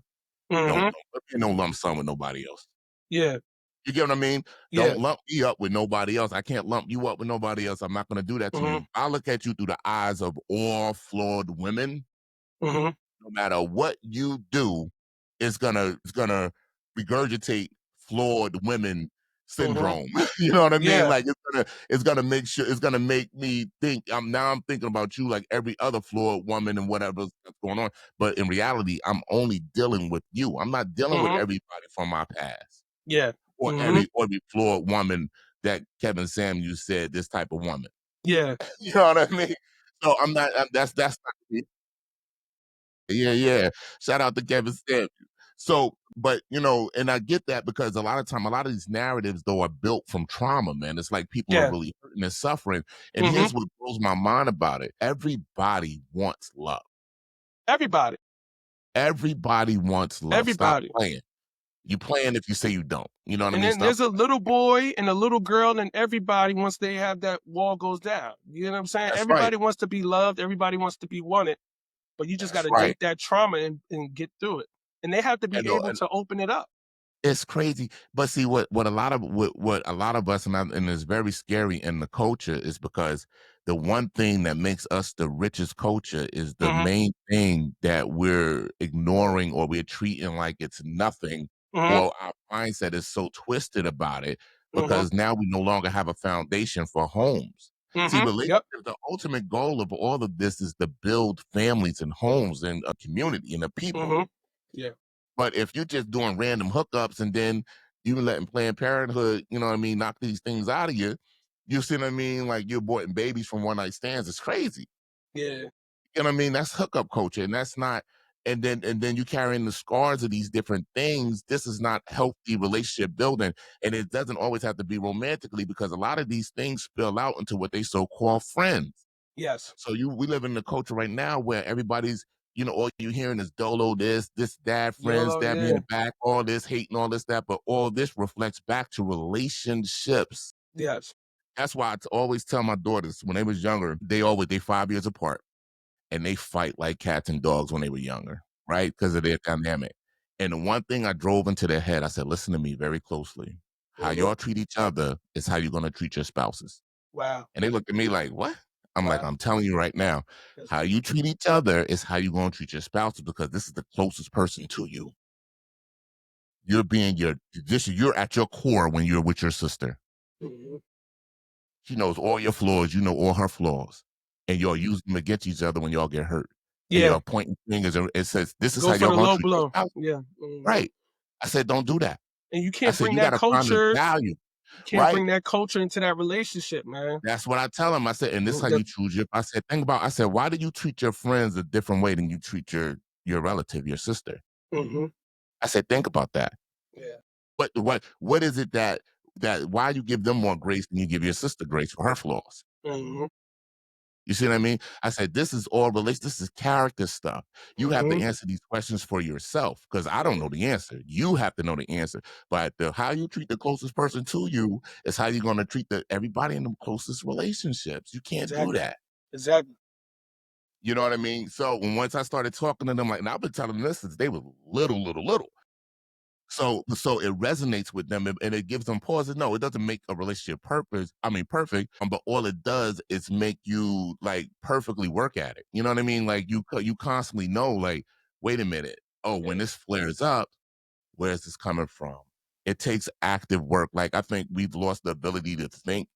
Mhm. Don't put me in no lump sum with nobody else. Yeah. You get what I mean? Yeah. Don't lump me up with nobody else. I can't lump you up with nobody else. I'm not gonna do that to Mhm. you. I look at you through the eyes of all flawed women. Mhm. No matter what you do, it's gonna regurgitate flawed women Mhm. syndrome. You know what I mean? Yeah. Like it's gonna make me think I'm thinking about you like every other flawed woman and whatever's that's going on. But in reality, I'm only dealing with you. I'm not dealing with Mhm. everybody from my past Yeah. or Mhm. every flawed woman that Kevin Samuels said this type of woman. Yeah. You know what I mean? So I'm not. That's not me. Yeah, yeah. Shout out to Kevin Samuels. So, but and I get that because a lot of time, a lot of these narratives though are built from trauma, man. It's like people are Yeah. really hurting and suffering. And Mhm. here's what blows my mind about it. Everybody wants love. Everybody. Everybody wants love. Stop Everybody. playing. You playing if you say you don't. You know what I And mean? then Stop. there's a little boy and a little girl, and everybody once they have that wall goes down. You know what I'm saying? That's right. Everybody wants to be loved. Everybody wants to be wanted. But you just That's gotta right. take that trauma and get through it. And they have to be And, able to open it up. it's crazy, but see what a lot of us and it's very scary in the culture is because the one thing that makes us the richest culture is the Mhm. main thing that we're ignoring or we're treating like it's nothing, Mhm. or our mindset is so twisted about it Mhm. because now we no longer have a foundation for homes. See, Mhm. relationship, Yep. the ultimate goal of all of this is to build families and homes and a community and a people. Mhm. Yeah. But if you're just doing random hookups and then you letting Planned Parenthood, you know what I mean, knock these things out of you, you see what I mean? Like you're aborting babies from one night stands. It's crazy. Yeah. You know what I mean? That's hookup culture, and that's not. And then you carrying the scars of these different things. This is not healthy relationship building, and it doesn't always have to be romantically because a lot of these things spill out into what they so call friends. Yes. So we live in a culture right now where everybody's, all you hearing is dolo this, dad, friends, YOLO. stab me in Yeah. the back, all this hating, all this, that, but all this reflects back to relationships. Yes. That's why always tell my daughters when they was younger, they 5 years apart and they fight like cats and dogs when they were younger, right? Because of their dynamic. And the one thing I drove into their head, I said, listen to me very closely. How Mhm. y'all treat each other is how you're gonna treat your spouses. Wow. And they looked at me like, what? I'm like, Wow. I'm telling you right now, That's how you treat each other is how you're gonna treat your spouses because this is the closest person to you. You're being you're at your core when you're with your sister. mhm. She knows all your flaws, you know all her flaws. And y'all use them against each other when y'all get hurt. And Yeah. y'all pointing fingers and it says, this is Go how for y'all the gonna low treat your blow. spouse. Yeah. Mhm. Right. I said, don't do that. And you I can't said, bring you that gotta find the culture. value, You can't right? bring that culture into that relationship, man. That's what I tell him. I said, and this is how That you choose your I said, think about I said, why do you treat your friends a different way than you treat your relative, your sister? mhm. I said, think about that. Yeah. What is it that why you give them more grace than you give your sister grace for her flaws? Mhm. You see what I mean? I said, this is all relation. This is character stuff. You have to Mhm. answer these questions for yourself because I don't Yeah. know the answer. You have to know the answer. But how you treat the closest person to you is how you're going to treat everybody in the closest relationships. You can't do Exactly. that. Exactly. You know what I mean? So once I started talking to them, like, and I've been telling them this since they were little. So it resonates with them and it gives them pauses. No, it doesn't make a relationship perfect, but all it does is make you like perfectly work at it. You know what I mean? Like you constantly know, like, wait a minute. Oh, when Yeah. this flares up, where's this coming from? It takes active work. Like I think we've lost the ability to think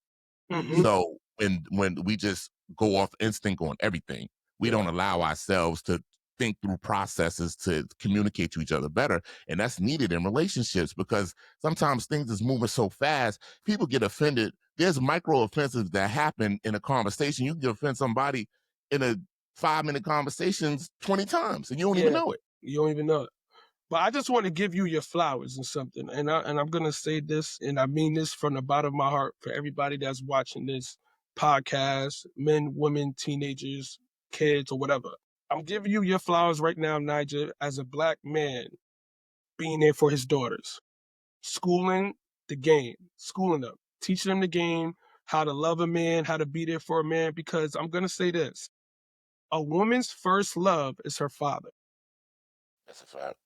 Mhm. so when we just go off instinct on everything, we Yeah. don't allow ourselves to think through processes to communicate to each other better. And that's needed in relationships because sometimes things is moving so fast, people get offended. There's micro offenses that happen in a conversation. You can offend somebody in a 5-minute conversations 20 times and you don't even Yeah. know it. You don't even know it. But I just want to give you your flowers and something. And I'm gonna say this, and I mean this from the bottom of my heart for everybody that's watching this podcast, men, women, teenagers, kids, or whatever. I'm giving you your flowers right now, Nigel, as a black man being there for his daughters, schooling the game, schooling them, teaching them the game, how to love a man, how to be there for a man. Because I'm gonna say this: a woman's first love is her father. That's a fact.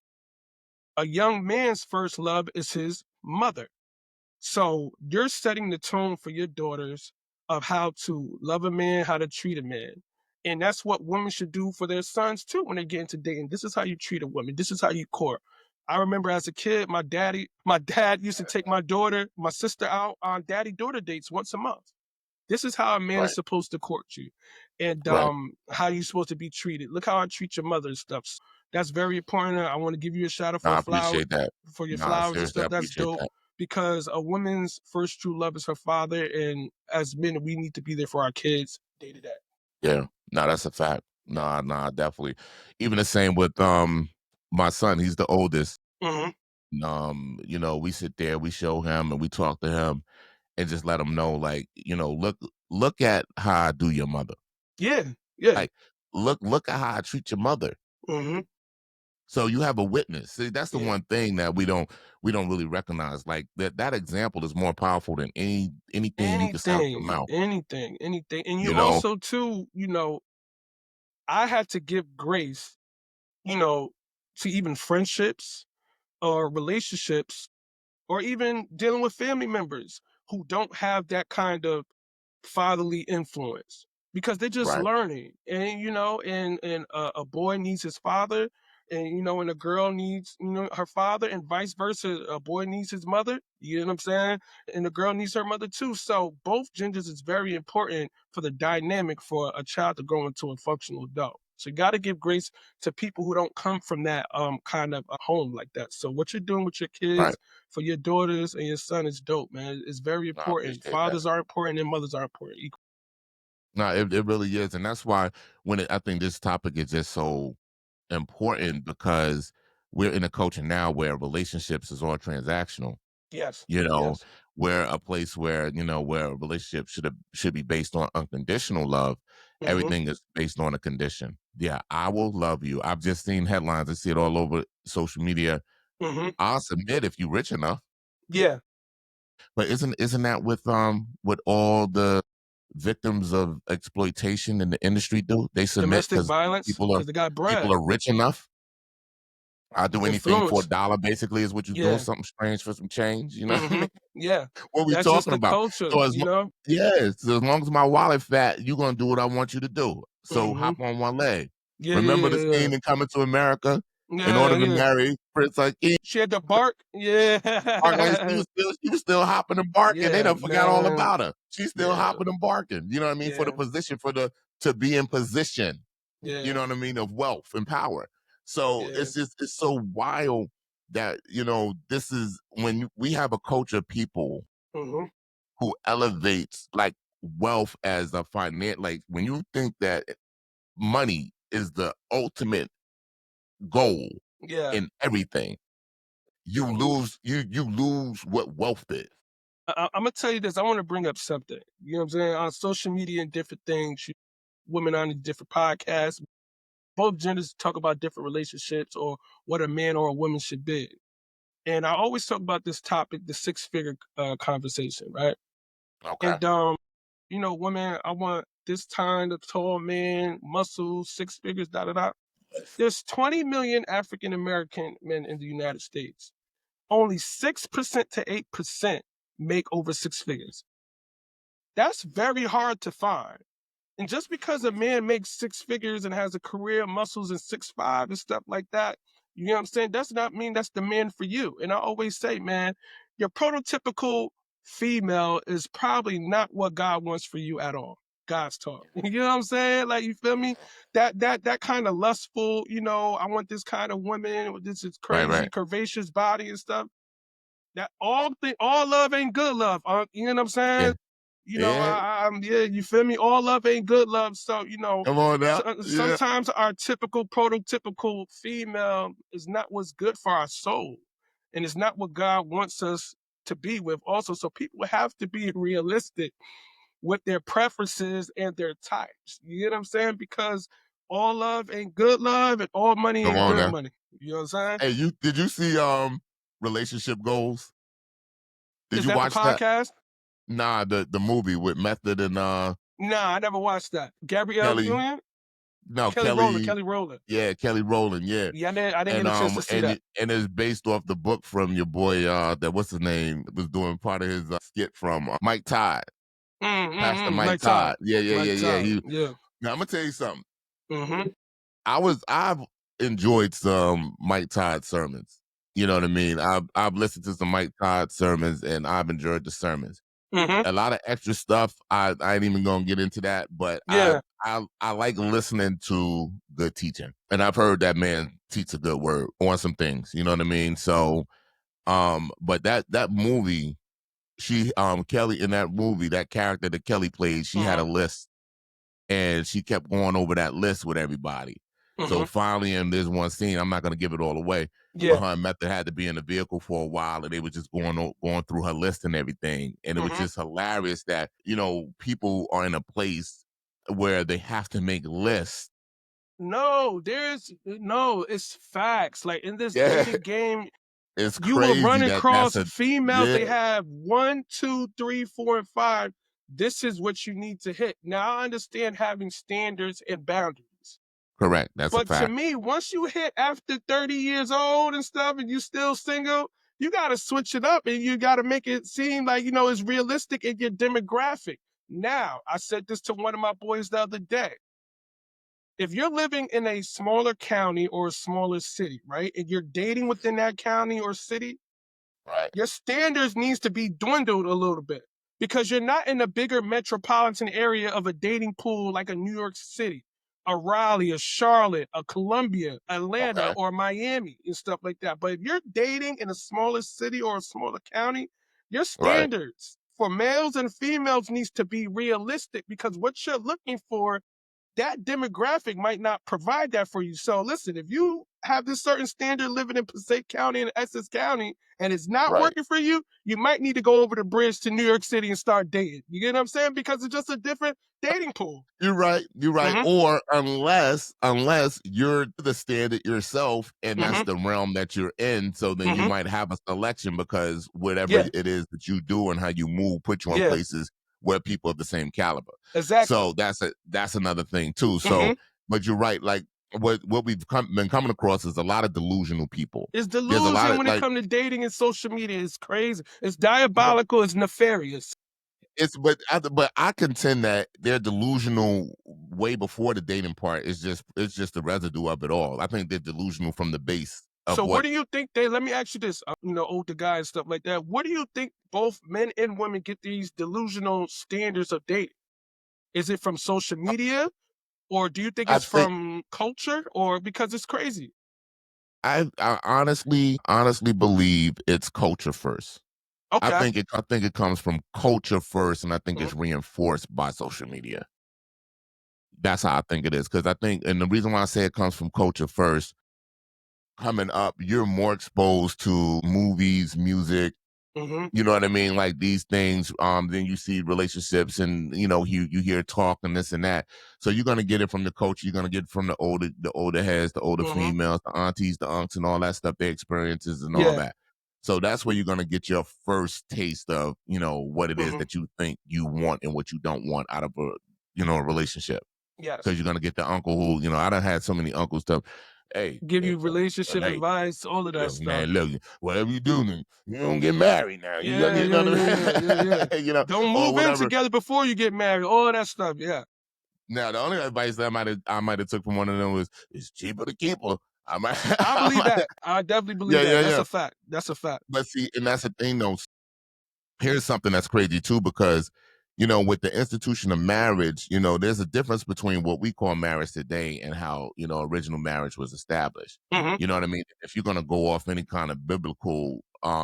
A young man's first love is his mother. So you're setting the tone for your daughters of how to love a man, how to treat a man. And that's what women should do for their sons too when they get into dating. This is how you treat a woman. This is how you court. I remember as a kid, my dad used to take my sister out on daddy daughter dates once a month. This is how a man is Right. supposed to court you, and Right. how you supposed to be treated. Look how I treat your mother and stuff. That's very important. I want to give you a shout out No, for I a flower, appreciate that. for your No, flowers and seriously, I stuff. That's appreciate dope that. because a woman's first true love is her father, and as men, we need to be there for our kids day to day. Yeah. No, that's a fact. Nah, nah, definitely. Even the same with my son, he's the oldest. Hmm. We sit there, we show him and we talk to him and just let him know, like, look at how I do your mother. Yeah, yeah. Like, look at how I treat your mother. Hmm. So you have a witness. See, that's the Yeah. one thing that we don't really recognize. Like that example is more powerful than anything you can say out your Anything, mouth. anything, anything, and you You know? also too, I had to give grace, you know, to even friendships or relationships or even dealing with family members who don't have that kind of fatherly influence because they're just Right. learning and a boy needs his father And and a girl needs her father, and vice versa. A boy needs his mother. You know what I'm saying? And the girl needs her mother too. So both genders is very important for the dynamic for a child to grow into a functional adult. So you got to give grace to people who don't come from that kind of a home like that. So what you're doing with your Right. kids, for your daughters and your son, is dope, man. It's very No, I important. appreciate that. Fathers are important and mothers are important. No, it really is, and that's why I think this topic is just so important because we're in a culture now where relationships is all transactional. Yes, You know, yes. where a place where where a relationship should be based on unconditional love. Hmm. Everything is based on a condition. Yeah, I will love you. I've just seen headlines. I see it all over social media. Hmm. I'll submit if you're rich enough. Yeah. But isn't that with all the victims of exploitation in the industry do? They submit Domestic because violence, people are because they got people bread, are rich enough. I'll do anything for a influence. dollar, basically, is what you're doing, Yeah. something strange for some change, you know what I Hmm. mean? Yeah. What we That's just talking the about? culture, So as you lo know? Yes, so as long as my wallet fat, you gonna do what I want you to do. So Hmm. hop on one leg. Yeah, yeah, Remember the yeah, yeah. scene in Coming to America? In Yeah, order to yeah. marry Prince Akeem, She had to bark. bark like Yeah. she was still hopping and barking. They Yeah, done forgot all man. about her. She's still Yeah, hopping and barking. You know what I mean? For the yeah, position, to be in position. You yeah, know what I mean, of wealth and power. So yeah. it's so wild that this is when we have a culture of people Hmm. who elevates like wealth as a finance. Like when you think that money is the ultimate goal Yeah. in everything, you lose what wealth is. I'm gonna tell you this. I want to bring up something. You know what I'm saying? On social media and different things, women on different podcasts, both genders talk about different relationships or what a man or a woman should be. And I always talk about this topic, the six-figure conversation, right? Okay. And women, I want this kind of tall man, muscles, six figures, da da da. There's 20 million African American men in the United States. Only 6% to 8% make over six figures. That's very hard to find. And just because a man makes six figures and has a career, muscles, and 6'5" and stuff like that, you know what I'm saying? Does not mean that's the man for you. And I always say, man, your prototypical female is probably not what God wants for you at all. God's talk. You know what I'm saying? Like, you feel me? That kind of lustful, I want this kind of woman with this is Right, crazy, right. curvaceous body and stuff. That all love ain't good love. You know what I'm saying? Yeah. Yeah. Yeah, you feel me? All love ain't good love. So, Come on now. Yeah. sometimes our typical, prototypical female is not what's good for our soul. And it's not what God wants us to be with also. So people have to be realistic with their preferences and their types. You get what I'm saying? Because all love ain't good love and all money Come ain't on good now. money. You know what I'm saying? Hey, did you see Relationship Goals? Did Is you that the watch that? podcast? Nah, the movie with Method and Nah, I never watched that. Gabrielle Kelly. Union? No, Kelly Rowland, Kelly. Kelly Rowland. Yeah, Kelly Rowland. Yeah, Yeah, I didn't get a chance to see that. and it's based off the book from your boy. That what's his name was doing part of his skit from Mike Todd, Pastor Mike Mike Todd. Todd. Yeah, yeah, yeah, Mike yeah. Todd. He Yeah. Now I'm gonna tell you something. Mhm. I've enjoyed some Mike Todd sermons. You know what I mean? I've listened to some Mike Todd sermons and I've enjoyed the sermons. Mhm. A lot of extra stuff. I ain't even gonna get into that, but Yeah. I like listening to good teaching, and I've heard that man teach a good word on some things. You know what I mean? So, but that movie, she Kelly in that movie, that character that Kelly played, she had a Mhm. list and she kept going over that list with everybody. So Mhm. finally, in this one scene, I'm not going to give it all away, but Yeah. her and Method had to be in the vehicle for a while, and they were just going through her list and everything, and it was Mhm. just hilarious that people are in a place where they have to make lists. No, no, it's facts. Like in this Yeah, dating game, it's you will run crazy that's across a females. yeah, They have one, two, three, four, and five. This is what you need to hit. Now I understand having standards and boundaries. correct. That's a But to fact. me, once you hit after 30 years old and stuff and you still single, you gotta switch it up and you gotta make it seem like, it's realistic in your demographic. Now, I said this to one of my boys the other day. if you're living in a smaller county or a smaller city, right, and you're dating within that county or city, Right. your standards needs to be dwindled a little bit because you're not in a bigger metropolitan area of a dating pool like a New York City, a Raleigh, a Charlotte, a Columbia, Atlanta, Okay. or Miami and stuff like that. But if you're dating in a smaller city or a smaller county, your Right. standards for males and females needs to be realistic because what you're looking for, that demographic might not provide that for you. So listen, if you have this certain standard living in Passaic County and Essex County and it's not Right. working for you, you might need to go over the bridge to New York City and start dating. You get what I'm saying? Because it's just a different dating pool. You're right. You're right. Mhm. Or unless you're the standard yourself and that's Mhm. the realm that you're in, so then you Mhm. might have a selection because whatever Yeah. it is that you do and how you move put you in Yeah. places where people of the same caliber. Exactly. So that's another thing too. So, Mhm. but you're right. Like what been coming across is a lot of delusional people. It's There's a lot delusion of when it like comes to dating and social media. It's crazy. It's diabolical. It's nefarious. it's but I contend that they're delusional way before the dating part. It's just the residue of it all. I think they're delusional from the base of So what what do you think they let me ask you this, older guy and stuff like that. What do you think both men and women get these delusional standards of dating? Is it from social media or do you think I it's think. from culture or because it's crazy? I honestly believe it's culture first. Okay. I think it comes from culture first, and I think Mhm, it's reinforced by social media. That's how I think it is because I think, and the reason why I say it comes from culture first, coming up, you're more exposed to movies, music. mhm, You know what I mean? Like these things, then you see relationships and you hear talk and this and that. So you're gonna get it from the coach, you're gonna get it from the older heads, the older mhm. females, the aunties, the unks, and all that stuff, their experiences and all Yeah. that. So that's where you're gonna get your first taste of, what it is Mhm. that you think you want and what you don't want out of a relationship. Yes. Because you're gonna get the uncle who, I done had so many uncles tell, hey, Give you relationship hey, advice, all of that look, stuff. man, look, whatever you do, then you don't get married now. Yeah, You know yeah, what yeah, yeah, yeah, yeah. I mean? Don't Or move in whatever. together before you get married. All that stuff. Yeah. Now, the only advice that I might have took from one of them was, "It's cheaper to keep her." I might, I I believe might, that. I definitely believe yeah, that. yeah, That's yeah. a fact. That's a fact. But see, and that's the thing, though. Here's something that's crazy too, because with the institution of marriage, there's a difference between what we call marriage today and how original marriage was established. Mhm, You know what I mean? If you're going to go off any kind of biblical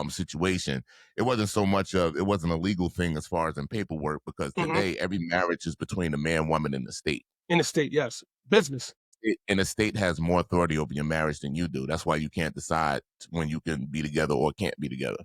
situation, it wasn't a legal thing as far as in paperwork, because mhm. today every marriage is between the man, woman, and the state. In the state, yes. Business. And the state has more authority over your marriage than you do. That's why you can't decide when you can be together or can't be together.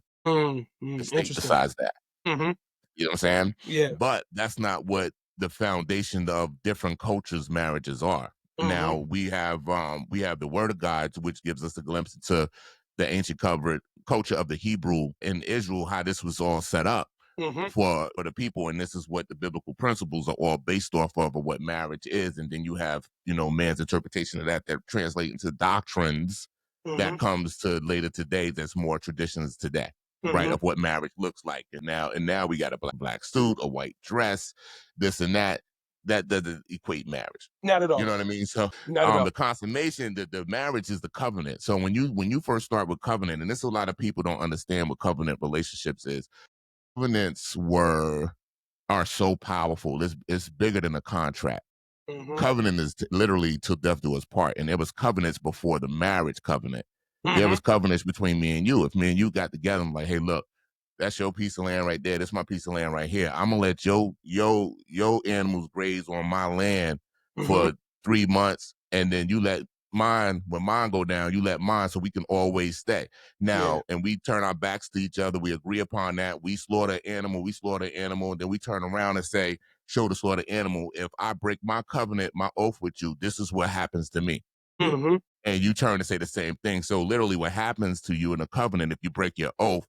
The state Interesting. decides that. Mhm. You know what I'm saying? Yeah. But that's not what the foundation of different cultures' marriages are. Now Mhm. we have the word of God, which gives us a glimpse into the ancient covered culture of the Hebrew in Israel, how this was all set up Mhm. for the people. And this is what the biblical principles are all based off of what marriage is. And then you have, man's interpretation of that translate into doctrines that Mhm. comes to later today that's more traditions today, right, Mhm. of what marriage looks like. And now we got a black suit, a white dress, this and that. That doesn't equate marriage. Not at You all. know what I mean? So Not at all. the consummation, the marriage is the covenant. So when you first start with covenant, and this a lot of people don't understand what covenant relationships is. Covenants are so powerful. It's bigger than a contract. Mhm. Covenant is literally till death do us part. And there was covenants before the marriage covenant. There Mhm. was covenants between me and you. If me and you got together, I'm like, hey, look, that's your piece of land right there. That's my piece of land right here. I'm gonna let your animals graze on my land Mhm. for 3 months, and then you let mine. When mine go down, you let mine, so we can always stay. Yeah. Now, and we turn our backs to each other. We agree upon that. We slaughter animal. We slaughter animal. And then we turn around and say, show the slaughter animal. If I break my covenant, my oath with you, this is what happens to me. Mhm. And you turn to say the same thing. So literally, what happens to you in a covenant if you break your oath,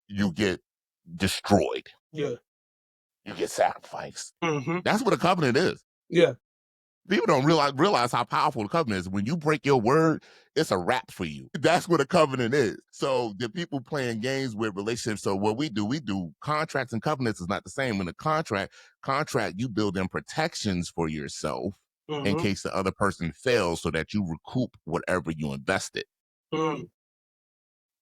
you get destroyed. Yeah. You get sacrificed. Mhm. That's what a covenant is. Yeah. People don't realize how powerful the covenant is. When you break your word, it's a wrap for you. That's what a covenant is. So the people playing games with relationships. So what we do contracts and covenants is not the same. When a contract, you build in protections for yourself in Mhm. case the other person fails so that you recoup whatever you invested. Mm.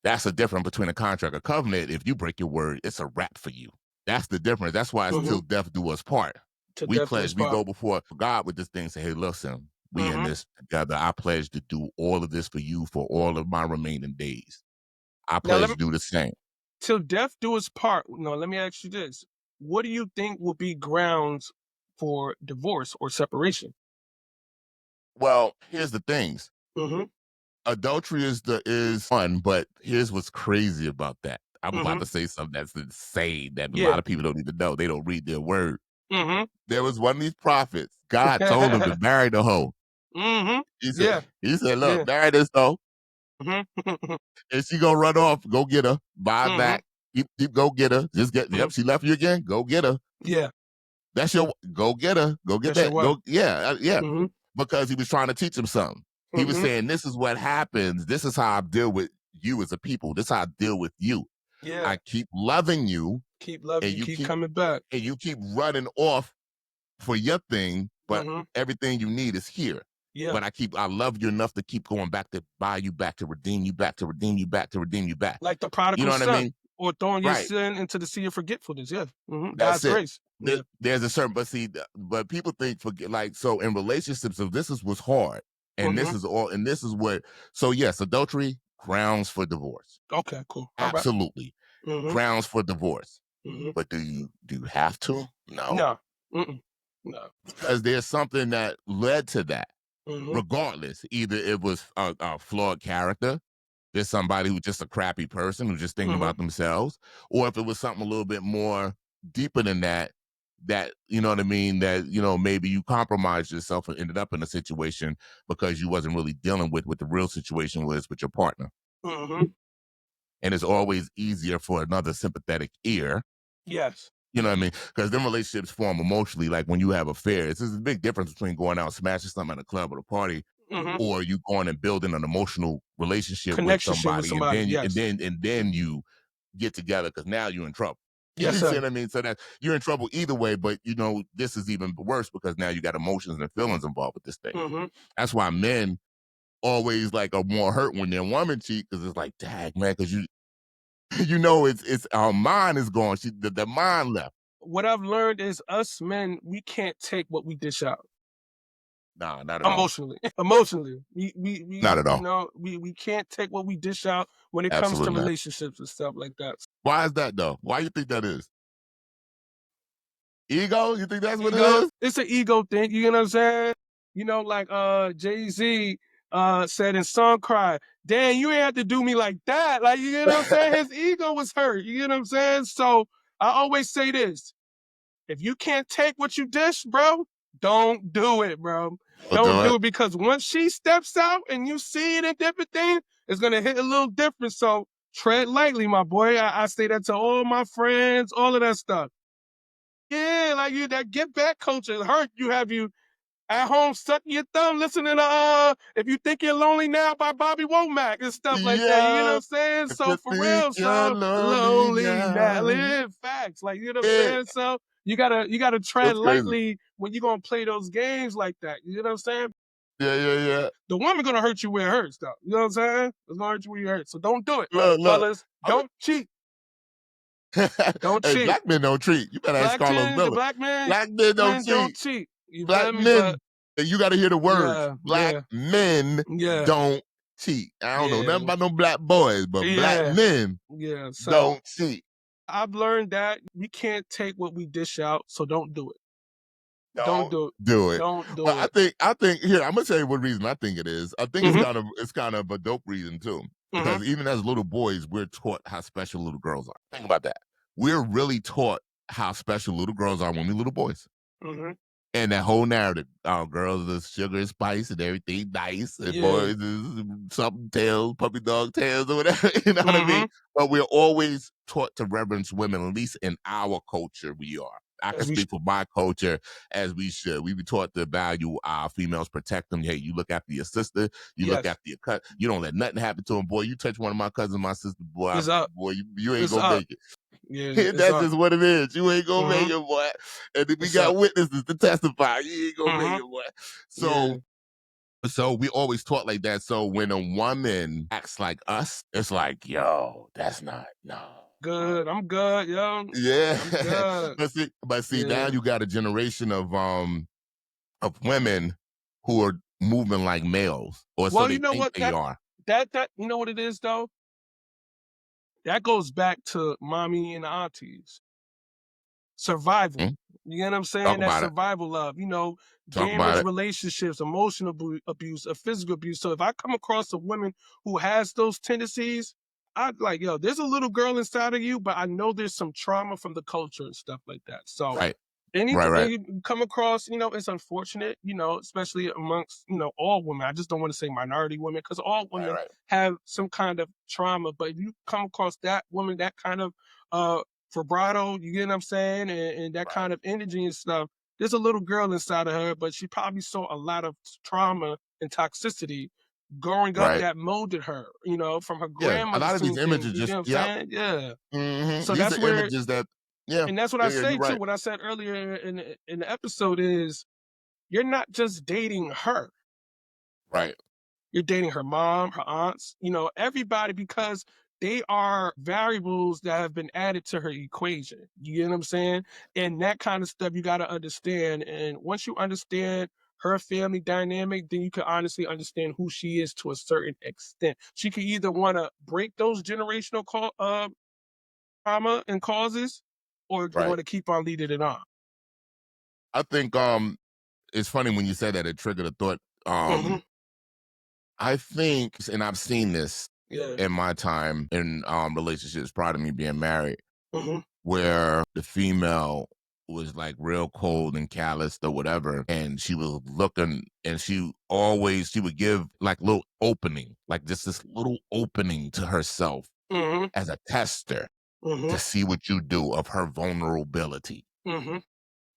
That's the difference between a contract. A covenant, if you break your word, it's a wrap for you. That's the difference. That's why it's till Mhm. death do us part. To We death do pledge, us we part. go before God with this thing, say, hey, listen, we in Mhm. this together. I pledge to do all of this for you for all of my remaining days. I Now let pledge me to do the same. till death do us part. No, let me ask you this. What do you think will be grounds for divorce or separation? Well, here's the things. Mhm. Adultery is fun, but here's what's crazy about that. I'm about Mhm. to say something that's insane that a lot Yeah. of people don't even know. They don't read their word. Mhm. There was one of these prophets. God told him to marry the hoe. Mhm. He said, Yeah. he said, look, Yeah. marry this hoe, Mhm. and she gonna run off. Go get her. Buy her Mhm. back. Keep go get her. Just get. Mhm. Yep, she left you again. Go get her. Yeah. That's Yeah. your. Go get her. Go get That's your that. wife. Go. Yeah. Yeah. Mhm. Because he was trying to teach him something. He was Mhm. saying, this is what happens. This is how I deal with you as a people. This is how I deal with you. Yeah. I keep loving you, Keep loving and you, keep coming back. you keep running off for your thing, but Mhm. everything you need is here. Yeah. But I love you enough to keep going back to buy you back, to redeem you back, to redeem you back, to redeem you back. Like the You know prodigal what I son, mean? or throwing your Right. sin into the sea of forgetfulness. Yeah. Mhm. That's God's it. grace. Yeah. There's a certain, but see, but people think forget like so in relationships. So this is what's hard, and this Mhm. is all, and this is what. So yes, adultery grounds for divorce. Okay, cool. All right. Absolutely, Mhm. grounds for divorce. Mhm. But do you have to? No, No. Mm-mm. No. because there's something that led to that. Mhm. Regardless, either it was a flawed character, there's somebody who's just a crappy person who's just thinking Mhm. about themselves, or if it was something a little bit more deeper than that, that you know what I mean, that maybe you compromised yourself and ended up in a situation because you wasn't really dealing with what the real situation was with your partner. Mhm. And it's always easier for another sympathetic ear. Yes. You know what I Yes. mean? Because them relationships form emotionally, like when you have affairs. There's a big difference between going out and smashing something at a club or a party, Mhm. or you going and building an emotional relationship with Connection ship with somebody, and somebody. then Yes. you get together because now you're in trouble. Yes, You see sir. what I mean? So that you're in trouble either way, but this is even worse because now you got emotions and feelings involved with this thing. Mhm. That's why men always like are more hurt when their woman cheat because it's like, dang man, because you it's our mind is gone. The mind left. What I've learned is us men, we can't take what we dish out. Nah, not at all. Emotionally. Emotionally. Not at all. We can't take what we dish out when it comes to Absolutely not. relationships and stuff like that. Why is that though? Why you think that is? Ego? You think that's what it Ego, is? it's an ego thing, you know what I'm saying? Like Jay-Z said in Song Cry, "Damn, you ain't have to do me like that." Like, you know what I'm saying? His ego was hurt. You know what I'm saying? So I always say this. If you can't take what you dish, bro, don't do it, bro. I'll Don't do do it. it because once she steps out and you see it in different things, it's gonna hit a little different. So tread lightly, my boy. I say that to all my friends, all of that stuff. Yeah, like that get back culture hurt. You at home sucking your thumb, listening to If You Think You're Lonely Now by Bobby Womack and stuff like that. You know what Yeah. I'm saying? If So you for think real, you're so lonely lonely now. now. Live facts. Like, you know what I'm Yeah. saying? So you gotta tread That's crazy. lightly when you're gonna play those games like that. You know what I'm saying? Yeah, yeah, yeah. The woman gonna hurt you where it hurts, though. You know what I'm saying? It's gonna hurt you where you hurt. So don't do it. Look. Fellas, I'm don't cheat. Don't hey, cheat. black men don't treat. You better ask Carlos The Miller. black man, Black men don't men don't cheat. cheat. You Black feel me? But men, and you got to hear the words. yeah, Black yeah, men yeah, don't cheat. I don't know nothing yeah. about no black boys, but black Yeah, men yeah. So don't cheat. I've learned that we can't take what we dish out, so don't do it. Don't Don't do it. do it. Don't Well, do I it. think I think here, I'm gonna tell you what reason I think it is. I think Mhm, it's kind of a dope reason too. mhm, Because even as little boys, we're taught how special little girls are. Think about that. We're really taught how special little girls are when we're little boys. mhm. And that whole narrative, girls is sugar and spice and everything nice, and Yeah. boys is something tails, puppy dog tails, or whatever. You know what I mean? Mhm. But we're always taught to reverence women, at least in our culture, we are. I can As we speak for my culture as we should. We be taught to value our females, protect them. Hey, you look after your sister, you look yes. after your cut. You don't let nothing happen to them. Boy, you touch one of my cousins, my sister, boy, It's up. you ain't It's gonna up. make it. Yeah, it's That's just what it is. You ain't gonna make mhm, it, boy. And then we it's got up. witnesses to testify. You ain't gonna make Mhm, it, boy. yeah, So we always taught like that. So when a woman acts like us, it's like, yo, that's not no. good, I'm good, yo, Yeah. I'm good. But see, now Yeah. you got a generation of women who are moving like males, or so Well, they you know think what? they are. That you know what it is, though? That goes back to mommy and aunties. Survival. Hmm? You get what I'm Talk saying? That about it. survival love, Talk about damaged it. relationships, emotional abuse, or physical abuse. So if I come across a woman who has those tendencies, I'd like, yo, there's a little girl inside of you, but I know there's some trauma from the culture and stuff like that. So Right. Right. anything Right. you come across, it's unfortunate, especially amongst, all women. I just don't want to say minority women because all Right. women Right. have some kind of trauma. But if you come across that woman, that kind of uh vibrato, you get what I'm saying, and that Right. kind of energy and stuff, there's a little girl inside of her, but she probably saw a lot of trauma and toxicity growing up Right. that molded her, from her Yeah. A grandmother lot of these seeing things, images you get just what I'm yep. saying? Yeah. So These that's are where images that yeah. and that's what I Yeah, yeah, say you're too. right. What I said earlier in the episode is you're not just dating her. Right. You're dating her mom, her aunts, everybody because they are variables that have been added to her equation. You get what I'm saying? And that kind of stuff you got to understand. And once you understand her family dynamic, then you can honestly understand who she is to a certain extent. She could either want to break those generational trauma and causes, or Right. want to keep on leading it on. I think it's funny when you said that it triggered a thought. Hmm. I think, and I've seen this Yeah. in my time in relationships prior to me being married, Hmm. where the female was like real cold and calloused or whatever, and she was looking, and she would give like little opening, like just this little opening to herself Hmm. as a tester Hmm. to see what you do of her vulnerability. Hmm.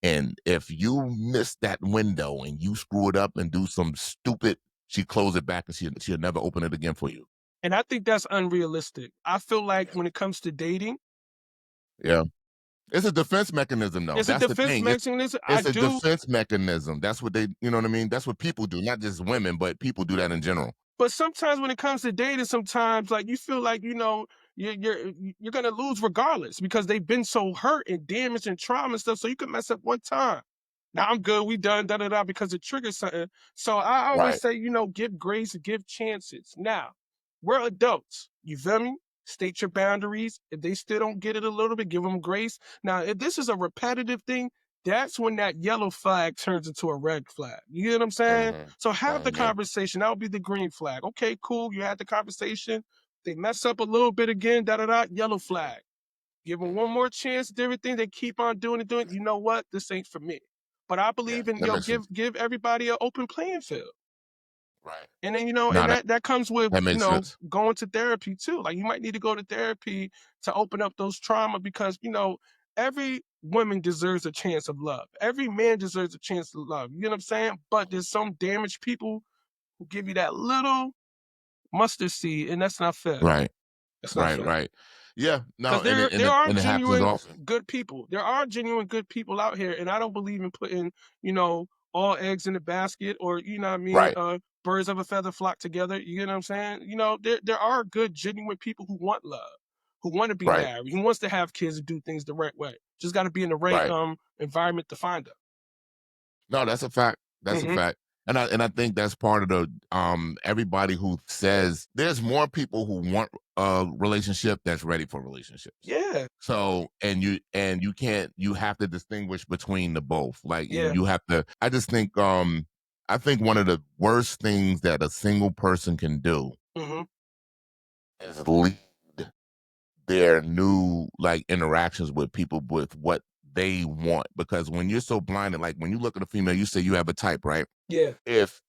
And if you miss that window and you screw it up and do some stupid, she close it back and she'll never open it again for you. And I think that's unrealistic. I feel like Yeah. when it comes to dating, Yeah. It's a defense mechanism though. it's a That's the defense thing. mechanism. I It's a do, defense mechanism. That's what they, you know what I mean? That's what people do, not just women, but people do that in general. but sometimes when it comes to dating, sometimes like you feel like you're gonna lose regardless because they've been so hurt and damaged and trauma and stuff. So you could mess up one time. Now I'm good. We done da da da because it triggers something. So I always Right. say, give grace, give chances. Now we're adults. You feel me? State your boundaries. If they still don't get it a little bit, give them grace. Now, if this is a repetitive thing, that's when that yellow flag turns into a red flag. You get what I'm saying? Hmm. So have the Yeah. conversation. That would be the green flag. Okay, cool. You had the conversation. They mess up a little bit again, da da da, yellow flag. Give them one more chance at everything. They keep on doing it, doing it. You know what? This ain't for me. But I Yeah. believe in That makes sense. give everybody an open playing field. Right. And then, No, and that, that comes with, that makes sense. going to therapy too. Like you might need to go to therapy to open up those trauma because, every woman deserves a chance of love. Every man deserves a chance to love. You know what I'm saying? But there's some damaged people who give you that little mustard seed, and that's not fair. Right. That's not Right. fair. Right. Yeah. No, Because and there it and there it are and it happens genuine often. good people. There are genuine good people out here, and I don't believe in putting, all eggs in the basket or what I mean, Right. birds of a feather flock together. You get what I'm saying? There are good, genuine people who want love, who want to be Right. married, who wants to have kids and do things the right way. Just got to be in the right Right. environment to find them. No, that's a fact. That's a Hmm. fact. And I think that's part of the everybody who says there's more people who want a relationship that's ready for relationships. Yeah, So and you can't you have to distinguish between the both. Like yeah. you have to I think one of the worst things that a single person can do Hmm. is lead their new like interactions with people with what they want. Because when you're so blinded, like when you look at a female, you say you have a type, right? Yeah. If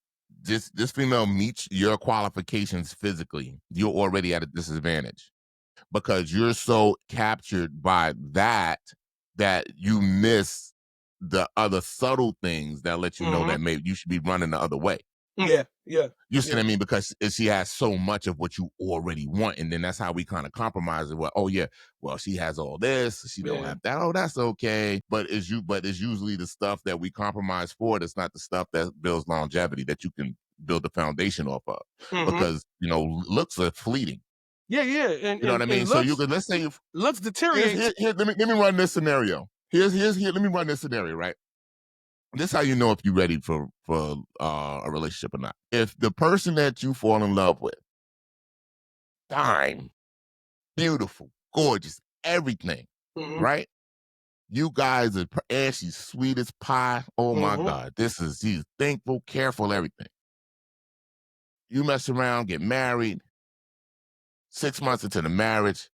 this female meets your qualifications physically, you're already at a disadvantage because you're so captured by that you miss the other subtle things that let you know Hmm. that maybe you should be running the other way. Yeah, yeah, You see yeah, what I mean? Because she has so much of what you already want, and then that's how we kind of compromise it. Well, oh yeah, well she has all this, she don't yeah. have that. Oh, that's okay. But it's usually the stuff that we compromise for. That's not the stuff that builds longevity that you can build the foundation off of. Mhm. Because looks are fleeting. Yeah, yeah, and You know what and I mean? and So you looks could, let's say you looks here's deteriorates. let me run this scenario. Here let me run this scenario, right? This how you know if you're ready for a relationship or not. If the person that you fall in love with, fine, beautiful, gorgeous, everything, Mhm, right? You guys are, and she's sweet as pie. Oh my mhm, God, she's thankful, careful, everything. You mess around, get married. 6 months into the marriage,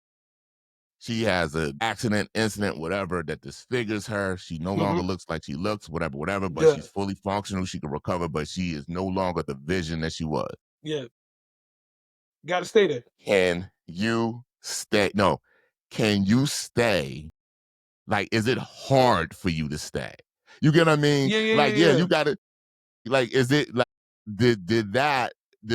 she has an accident, incident, whatever that disfigures her. She no longer mhm. looks like she looks, whatever, whatever. But Yeah, she's fully functional. She can recover, but she is no longer the vision that she was. yeah. Gotta stay there. Can you stay? No, can you stay? Like, is it hard for you to stay? You get what I mean? Yeah, yeah, Like, yeah, yeah, yeah. you got to, like, is it like, did that,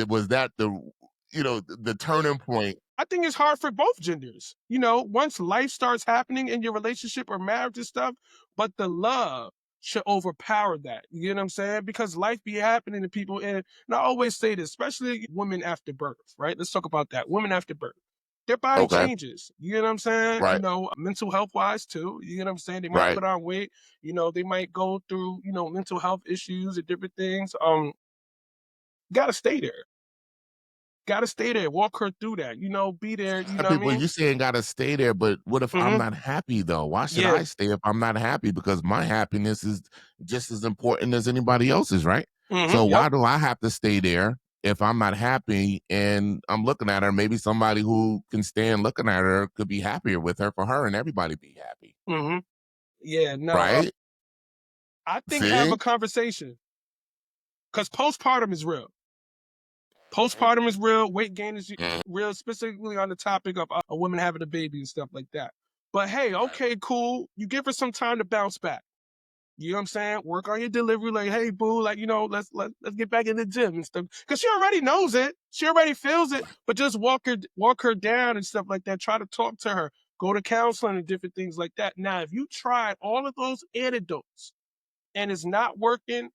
was that the turning point? I think it's hard for both genders. Once life starts happening in your relationship or marriage and stuff, but the love should overpower that. You know what I'm saying? Because life be happening to people, and I always say this, especially women after birth, right? Let's talk about that. Women after birth. Their body Okay, changes. You know what I'm saying? right, Mental health wise too. You know what I'm saying? They might right. put on weight. They might go through, mental health issues and different things. Gotta stay there. Gotta stay there. Walk her through that. Be there. You know what I People, mean? you saying gotta stay there, but what if I'm Hmm. not happy though? Why should Yeah. I stay if I'm not happy? Because my happiness is just as important as anybody else's, right? Mhm, So yep, why do I have to stay there if I'm not happy and I'm looking at her? Maybe somebody who can stand looking at her could be happier with her for her and everybody be happy, mhm. Yeah, no, right? I think have a See? conversation, cause postpartum is real. Mhm, Postpartum is real, weight gain is mhm, real, specifically on the topic of, a woman having a baby and stuff like that. But hey, right. okay, cool, you give her some time to bounce back. You know what I'm saying? Work on your delivery, like, "Hey, boo, like, let's get back in the gym and stuff." Cause she already knows it. She already feels it, but just walk her down and stuff like that. Try to talk to her. Go to counseling and different things like that. Now, if you tried all of those antidotes and it's not working,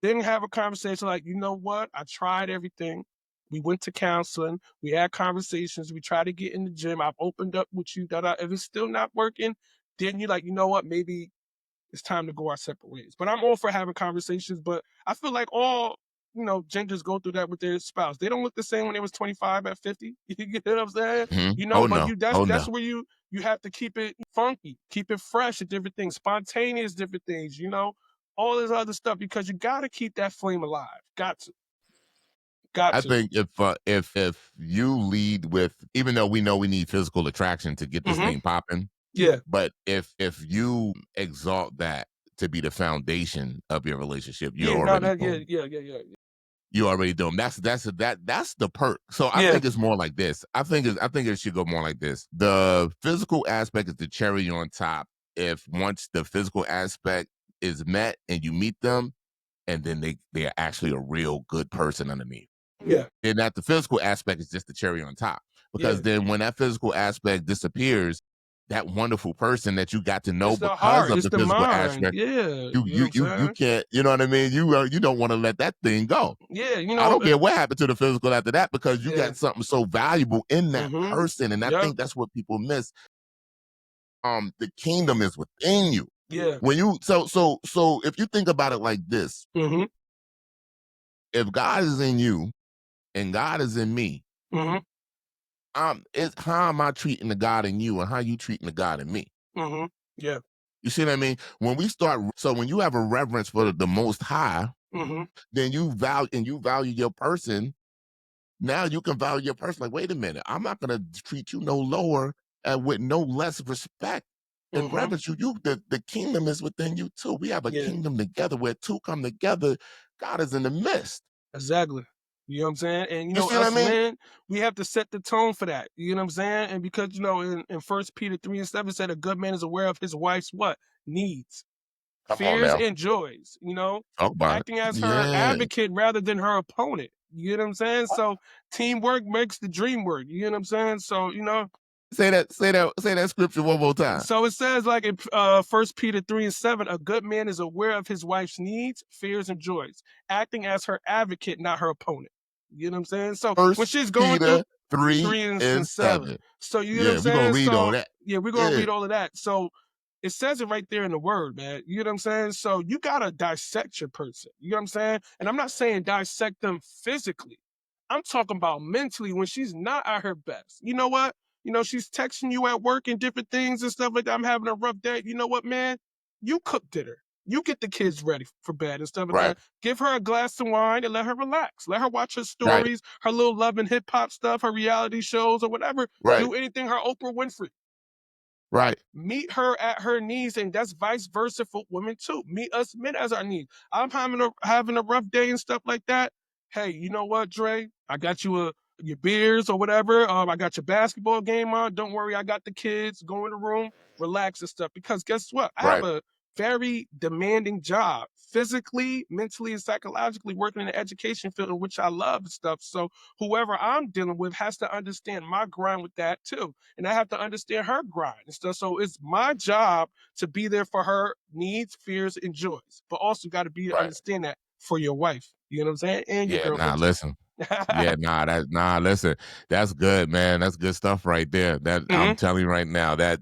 then have a conversation like, "You know what? I tried everything. We went to counseling. We had conversations. We tried to get in the gym. I've opened up with you. Da, da. If it's still not working, then you like, you know what? Maybe it's time to go our separate ways." But I'm all for having conversations. But I feel like all genders go through that with their spouse. They don't look the same when they was 25 at 50. You get what I'm saying? Mhm. Oh But no. you that's Oh that's no. where you have to keep it funky, keep it fresh and different things, spontaneous different things. All this other stuff because you got to keep that flame alive. Got I to. think if you lead with, even though we know we need physical attraction to get this Hmm. thing popping, Yeah. but if you exalt that to be the foundation of your relationship, you're Yeah. No. already That. Yeah. doomed. Yeah. Yeah. Yeah. You already doomed. That's the perk. So I Yeah. think it's more like this. I think it should go more like this. The physical aspect is the cherry on top. If once the physical aspect is met and you meet them, and then they're actually a real good person underneath. Yeah. And that the physical aspect is just the cherry on top. Because Yeah. then when that physical aspect disappears, that wonderful person that you got to know It's the because heart. of It's the the physical mind. aspect, Yeah. you You know what you I'm you saying? can't, you know what I mean? You don't want to let that thing go. Yeah. I don't care what happened to the physical after that because you Yeah. got something so valuable in that Hmm. person. And I Yep. think that's what people miss. The kingdom is within you. Yeah. When you so if you think about it like this, Mhm, if God is in you and God is in me, mhm, it's how am I treating the God in you and how you treating the God in me? mhm. Yeah. You see what I mean? When we start, so when you have a reverence for the Most High, Mhm. then you value your person. Now you can value your person. Like, wait a minute, I'm not gonna treat you no lower and with no less respect and Mhm. reverence. The kingdom is within you too. We have a Yeah. kingdom together where two come together. God is in the midst. Exactly. You know what I'm saying? And You see what I us mean? men, we have to set the tone for that. You know what I'm saying? And because in First Peter 3 and 7 said a good man is aware of his wife's what? Needs. Come on fears now. and joys, Talk about it. acting as her Yeah. advocate rather than her opponent. You get what I'm saying? So teamwork makes the dream work. You get what I'm saying? So, Say that scripture one more time. so it says like in First Peter 3:7, a good man is aware of his wife's needs, fears, and joys, acting as her advocate, not her opponent. You know what I'm saying? So when First she's going through Peter 3 3 and and 7. 7. So you know what I'm Yeah, we're gonna saying? read all So that. yeah, we're gonna Yeah, read all of that. So it says it right there in the word, man. You know what I'm saying? So you gotta dissect your person. You know what I'm saying? And I'm not saying dissect them physically. I'm talking about mentally when she's not at her best. You know what? She's texting you at work and different things and stuff like that. I'm having a rough day. You know what, man? You cook dinner. You get the kids ready for bed and stuff like right, that. Give her a glass of wine and let her relax. Let her watch her right, stories, her little love and hip hop stuff, her reality shows or whatever. right, Do anything her Oprah Winfrey. Right. right. Meet her at her needs, and that's vice versa for women too. Meet us men as our needs. I'm having a rough day and stuff like that. Hey, you know what, Dre? I got you your beers or whatever. I got your basketball game on. Don't worry, I got the kids. Go in the room, relax and stuff. Because guess what? I have Right. a very demanding job, physically, mentally, and psychologically, working in the education field, which I love and stuff. So whoever I'm dealing with has to understand my grind with that too, and I have to understand her grind and stuff. So it's my job to be there for her needs, fears, and joys, but also got to be to Right. understand that for your wife. You know what I'm saying? And your Yeah, nah, girlfriend too. listen. Yeah, listen. That's good, man. That's good stuff right there. That I'm hmm telling you right now that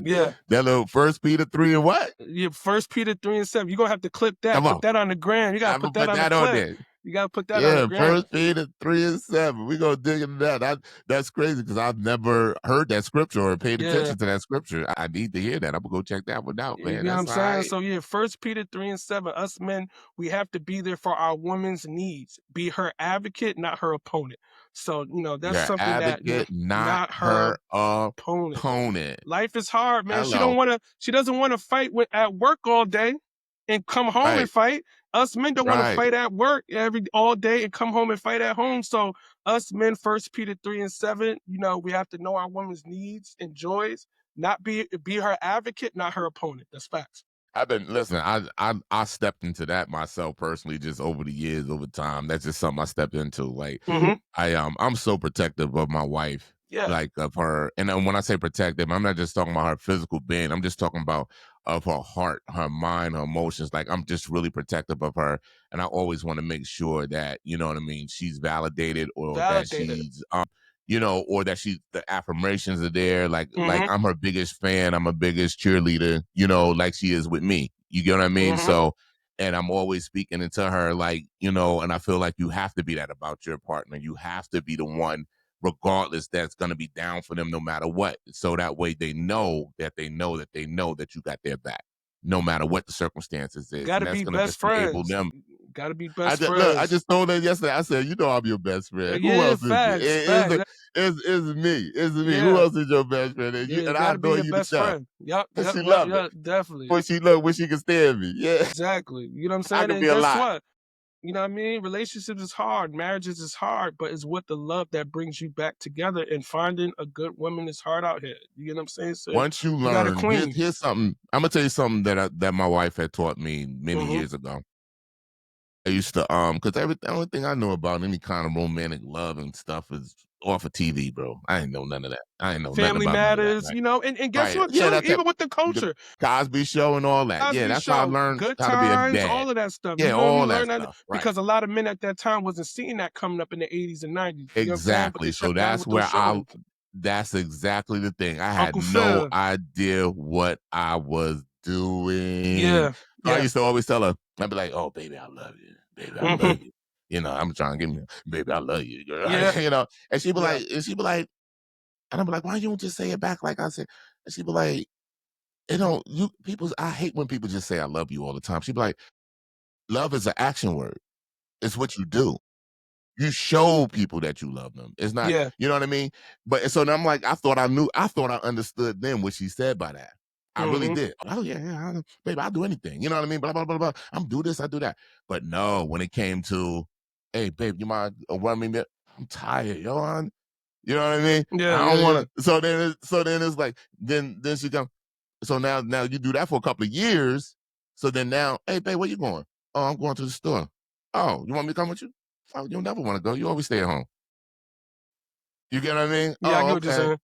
Yeah. that little First Peter 3 and what? Yeah. First Peter 3:7. You're gonna have to clip that. Come Put on. that on the gram. You gotta I'm gonna put that put on the that on clip. there. You gotta put that on the Yeah, gram. First Peter 3 and 7. We're gonna dig into that. That's crazy because I've never heard that scripture or paid Yeah. attention to that scripture. I need to hear that. I'm gonna go check that one out, You man. get what That's I'm all saying? right. So yeah, First Peter 3:7. Us men, we have to be there for our woman's needs. Be her advocate, not her opponent. So that's Your something that advocate, not not her her opponent. opponent. Life is hard, man. She don't Hello. want to. She doesn't want to fight at work all day, and come home and Right, fight. Us men don't want to right. fight at work all day and come home and fight at home. So us men, First Peter 3:7. We have to know our woman's needs and joys. Not be her advocate, not her opponent. That's facts. I've been listen. I stepped into that myself personally, just over the years, over time. That's just something I stepped into. Like hmm I'm so protective of my wife, Yeah, like of her. And when I say protective, I'm not just talking about her physical being. I'm just talking about of her heart, her mind, her emotions. Like I'm just really protective of her, and I always want to make sure that you know what I mean. She's validated, or that validated. she's or that the affirmations are there. Like hmm I'm her biggest fan. I'm her biggest cheerleader, like she is with me. You get what I mean? hmm So, and I'm always speaking into her, like, and I feel like you have to be that about your partner. You have to be the one, regardless, that's going to be down for them no matter what. So that way they know that they know that they know that you got their back, no matter what the circumstances is. Got And to that's be going to best just enable friends. them. Got to be I best just look. I friends. just told her yesterday. I said, I'm your best friend. Who Yeah, else is it? facts, facts. Is me? Is me? Who Yeah, else is your best friend? And yeah. I Got to be adore your you to best death. friend. Yep, And yep, she yep, love it. yep. Definitely. When she can stand me. Yeah, Exactly. You know what I'm I saying? could And be a guess lot. what? You know what I mean? Relationships is hard. Marriages is hard, but it's what the love that brings you back together. And finding a good woman is hard out here. You know what I'm saying? So Once you you got a learn, queen. here's something. I'm gonna tell you something that my wife had taught me many hmm years ago. I used to because the only thing I know about any kind of romantic love and stuff is off of TV, bro. I ain't know none of that. I ain't know nothing Family about none of that, matters, right? and guess Right. what, Yeah, too? that Even with the the culture, Cosby show and all that. Yeah, Cosby that's how I Show, learned Good how to be a Times, dad. all of that stuff. Yeah, You know what I all mean? that Learn that stuff. Right. because a lot of men at that time wasn't seeing that coming up in the 80s and 90s. You know what I'm saying? But they Exactly. So stepped out with those shows. that's exactly the thing. I had Uncle no Phil. idea what I was doing. Yeah, So I yeah. used to always tell her, I'd be like, "Oh, baby, I love you. Baby, I hmm love you." I'm trying to give me, baby, I love you. Girl. Yeah, And yeah. and I'd be like, why you don't just say it back like I said? And she'd be like, I hate when people just say I love you all the time. She'd be like, love is an action word. It's what you do. You show people that you love them. It's not, Yeah. you know what I mean? But so then I'm like, I thought I understood then what she said by that. I really Mhm. did. Oh yeah, yeah, baby, I'll do anything. You know what I mean? Blah blah blah blah. I'm do this, I do that. But no, when it came to, hey, babe, you mind run me? I'm tired, yo. You know what I mean? Yeah, I yeah, don't yeah. want to. So then it's like then she comes. So now you do that for a couple of years. So then now, hey, babe, where you going? Oh, I'm going to the store. Oh, you want me to come with you? Oh, you never want to go. You always stay at home. You get what I mean? Yeah, I Oh, get what you're okay. saying.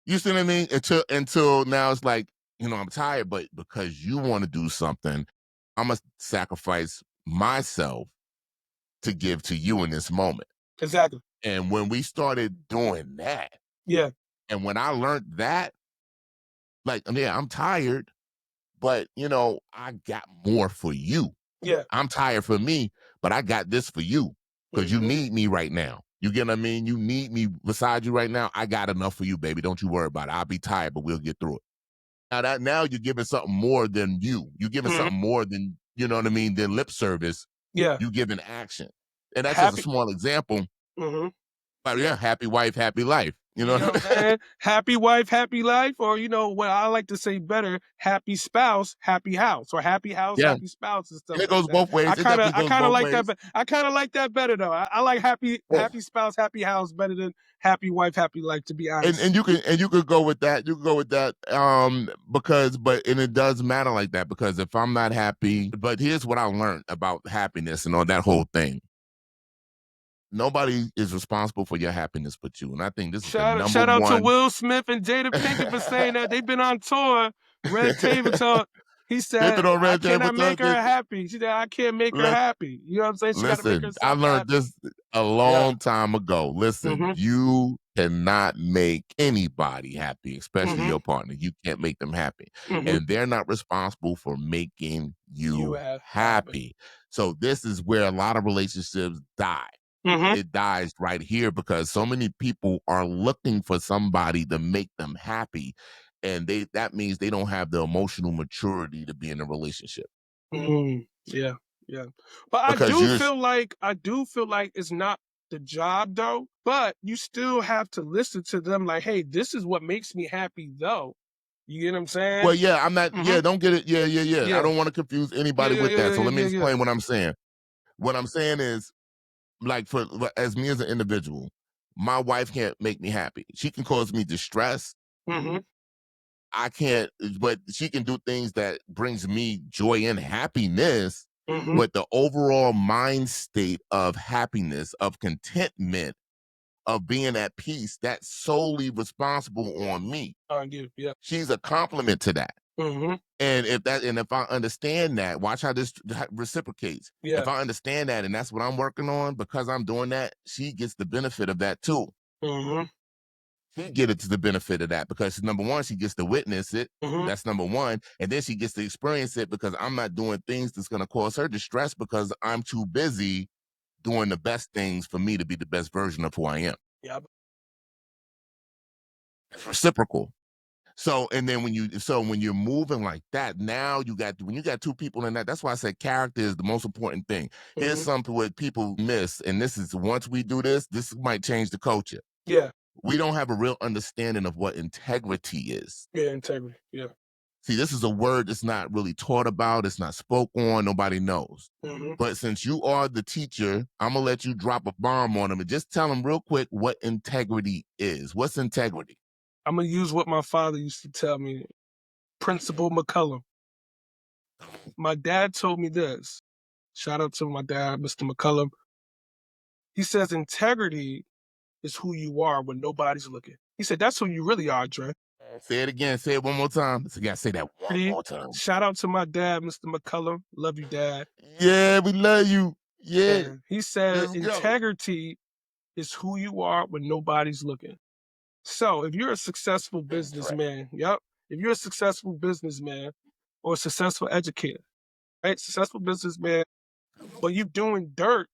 You see what I mean? Until now it's like, I'm tired, but because you want to do something, I must sacrifice myself to give to you in this moment. Exactly. And when we started doing that, Yeah, and when I learned that, like, yeah, I'm tired, but I got more for you. yeah. I'm tired for me, but I got this for you because you Mhm. need me right now. You get what I mean? You need me beside you right now. I got enough for you, baby. Don't you worry about it. I'll be tired, but we'll get through it. Now you're giving something more than you. You're giving Mhm. something more than, what I mean, than lip service. Yeah. You giving action. And that's just a Happy. small example. Mhm. But yeah, happy wife, happy life. You know You know what what I'm I mean? saying? Happy wife, happy life, or what I like to say better, happy spouse, happy house, or happy house, Yeah. happy spouse, and stuff And it like goes that. both ways. I It kind of, definitely I goes kind of both like that, ways. but I kind of like that better though. I like Yeah. happy spouse, happy house better than happy wife, happy life. To be and honest. and you can go with that. You can go with that, because and it does matter like that because if I'm not happy, but here's what I learned about happiness and all that whole thing. Nobody is responsible for your happiness but you, and I think this is the number Shout out to one. Will Smith and Jada Pinkett for saying that they've been on tour. Red Table Talk. He They been said, on "I Red Table cannot make Talk. her happy." She said, "I can't make her happy." You know what I'm saying? She got to make Listen, I herself learned happy. this a Yeah. long time ago. Listen, Mhm. you cannot make anybody happy, especially Mhm. your partner. You can't make them happy. Mhm. And they're not responsible for making You you have happy. happy. So this is where a lot of relationships die. Mhm. It dies right here because so many people are looking for somebody to make them happy. And that means they don't have the emotional maturity to be in a relationship. Yeah. Yeah. But Because you're I do feel like it's not the job though. But you still have to listen to them. Like, hey, this is what makes me happy though. You get what I'm saying? Well, yeah, I'm not. Mhm. Yeah, don't get it. Yeah, yeah, yeah. I Yeah. don't want to confuse Yeah. anybody Yeah. with Yeah. that. So Yeah. let me Yeah. Yeah. explain what I'm saying. What I'm saying is, like, as me as an individual, my wife can't make me happy. She can cause me distress. Mhm. I can't, but she can do things that brings me joy and happiness. Mhm. But the overall mind state of happiness, of contentment, of being at peace, that's solely responsible on me. I give. Yeah. She's a complement to that. Mhm. And if I understand that, watch how this reciprocates. If Yeah. I understand that and that's what I'm working on, because I'm doing that, she gets the benefit of that too. Mhm. She get it to the benefit of that because number one, she gets to witness it. Mhm. That's number one. And then she gets to experience it because I'm not doing things that's going to cause her distress because I'm too busy doing the best things for me to be the best version of who I am. Yeah. It's reciprocal. So and then when you're moving like that, now when you got two people in that, that's why I said character is the most important thing. Here's Mhm. something what people miss, and this is once we do this might change the culture. Yeah. We don't have a real understanding of what integrity is. Yeah. Integrity. Yeah. See, this is a word that's not really taught about, it's not spoke on, nobody knows. Mhm. But since you are the teacher, I'm gonna let you drop a bomb on them and just tell them real quick what integrity is. What's integrity? I'm gonna use what my father used to tell me. Principal McCollum. My dad told me this. Shout out to my dad, Mr. McCullum. He says integrity is who you are when nobody's looking. He said that's who you really are, Dre. Say it again. Say it one more time. So you gotta say that one Integrity. more time. Shout out to my dad, Mr. McCullum. Love you, Dad. Yeah, we love you. Yeah, Yeah. He says let's go. integrity is who you are when nobody's looking. So if you're a successful Interesting. businessman, yep. If you're a successful businessman or a successful educator, right? Successful businessman, but you doing dirt,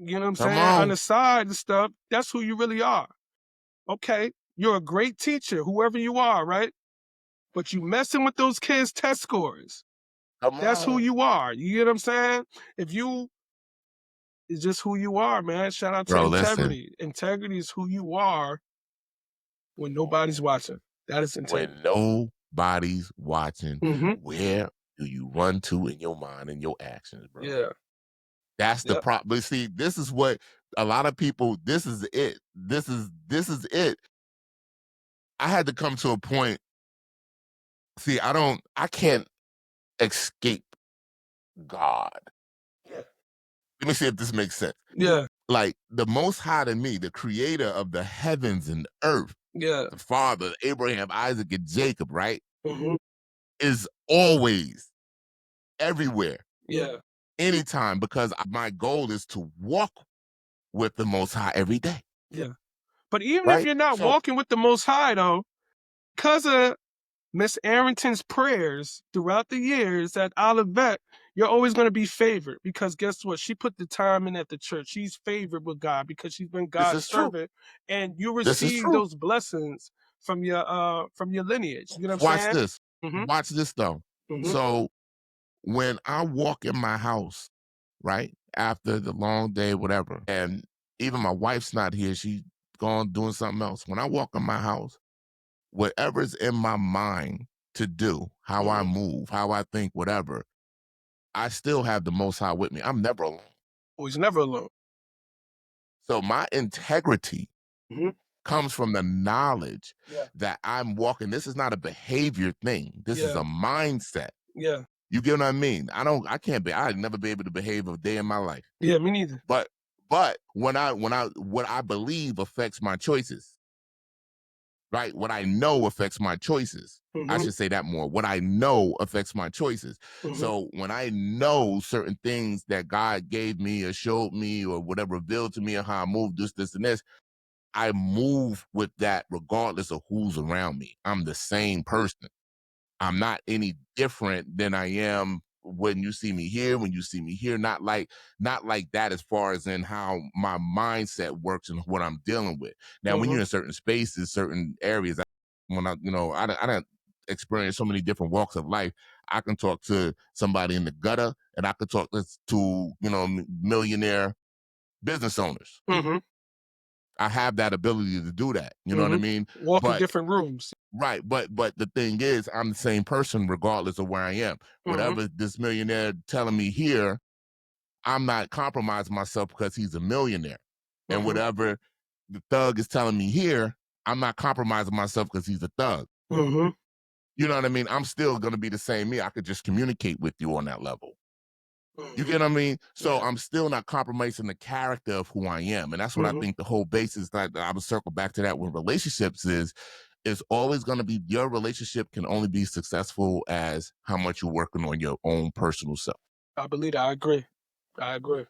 you know what I'm Come saying, on on. the side and stuff, that's who you really are. Okay. You're a great teacher, whoever you are, right? But you messing with those kids' test scores. Come That's who on. you are. You get what I'm saying? If you is just who you are, man. Shout out to Bro, listen. integrity. Integrity is who you are when nobody's watching. That is integrity. When nobody's watching, Mhm. where do you run to in your mind and your actions, bro? Yeah. That's the Yep. problem. But see, this is what a lot of people, this is it. This is it. I had to come to a point. See, I can't escape. God. Yeah. Let me see if this makes sense. Yeah. Like the Most High to me, the creator of the heavens and earth, Yeah. the father, Abraham, Isaac, and Jacob, right, Mhm. is always everywhere, Yeah. anytime, because my goal is to walk with the Most High every day, Yeah. But even if right? you're not So walking with the Most High, though, because of Miss Arrington's prayers throughout the years at Olivet, you're always going to be favored because guess what? She put the time in at the church. She's favored with God because she's been this God's is true. servant, and you This is receive true. those blessings from your lineage. You know what I'm Watch saying? this. Mhm. Watch this though. Mhm. So when I walk in my house, right, after the long day, whatever, and even my wife's not here, she's gone doing something else. When I walk in my house, whatever's in my mind to do, how I Mhm. move, how I think, whatever, I still have the Most High with me. I'm never alone. Oh, he's never alone. So my integrity Mhm. comes from the knowledge Yeah. that I'm walking. This is not a behavior thing. This is Yeah. a mindset. Yeah. You get what I mean? I can't be, I'd never be able to behave a day in my life. Yeah. Me neither. But what I believe affects my choices, right? What I know affects my choices. I Mhm. should say that more. What I know affects my choices. Mhm. So when I know certain things that God gave me or showed me or whatever revealed to me or how I move this, and this, I move with that regardless of who's around me. I'm the same person. I'm not any different than I am when you see me here, when you see me here. Not like that as far as in how my mindset works and what I'm dealing with. Now, when Mhm. you're in certain spaces, certain areas, when I don't experience so many different walks of life. I can talk to somebody in the gutter, and I could talk to millionaire business owners. Mhm. I have that ability to do that. You know what I Mhm. mean? Walk in But different rooms. right, but the thing is, I'm the same person regardless of where I am. Mhm. Whatever this millionaire telling me here, I'm not compromising myself because he's a millionaire. And Mhm. whatever the thug is telling me here, I'm not compromising myself because he's a thug. Mhm. You know what I mean? I'm still gonna be the same me. I could just communicate with you on that level. You Mhm. get what I mean? So Yeah. I'm still not compromising the character of who I am. And that's what I Mhm. think the whole basis that I would circle back to that with relationships is it's always going to be your relationship can only be successful as how much you're working on your own personal self. I believe that. I agree. I agree.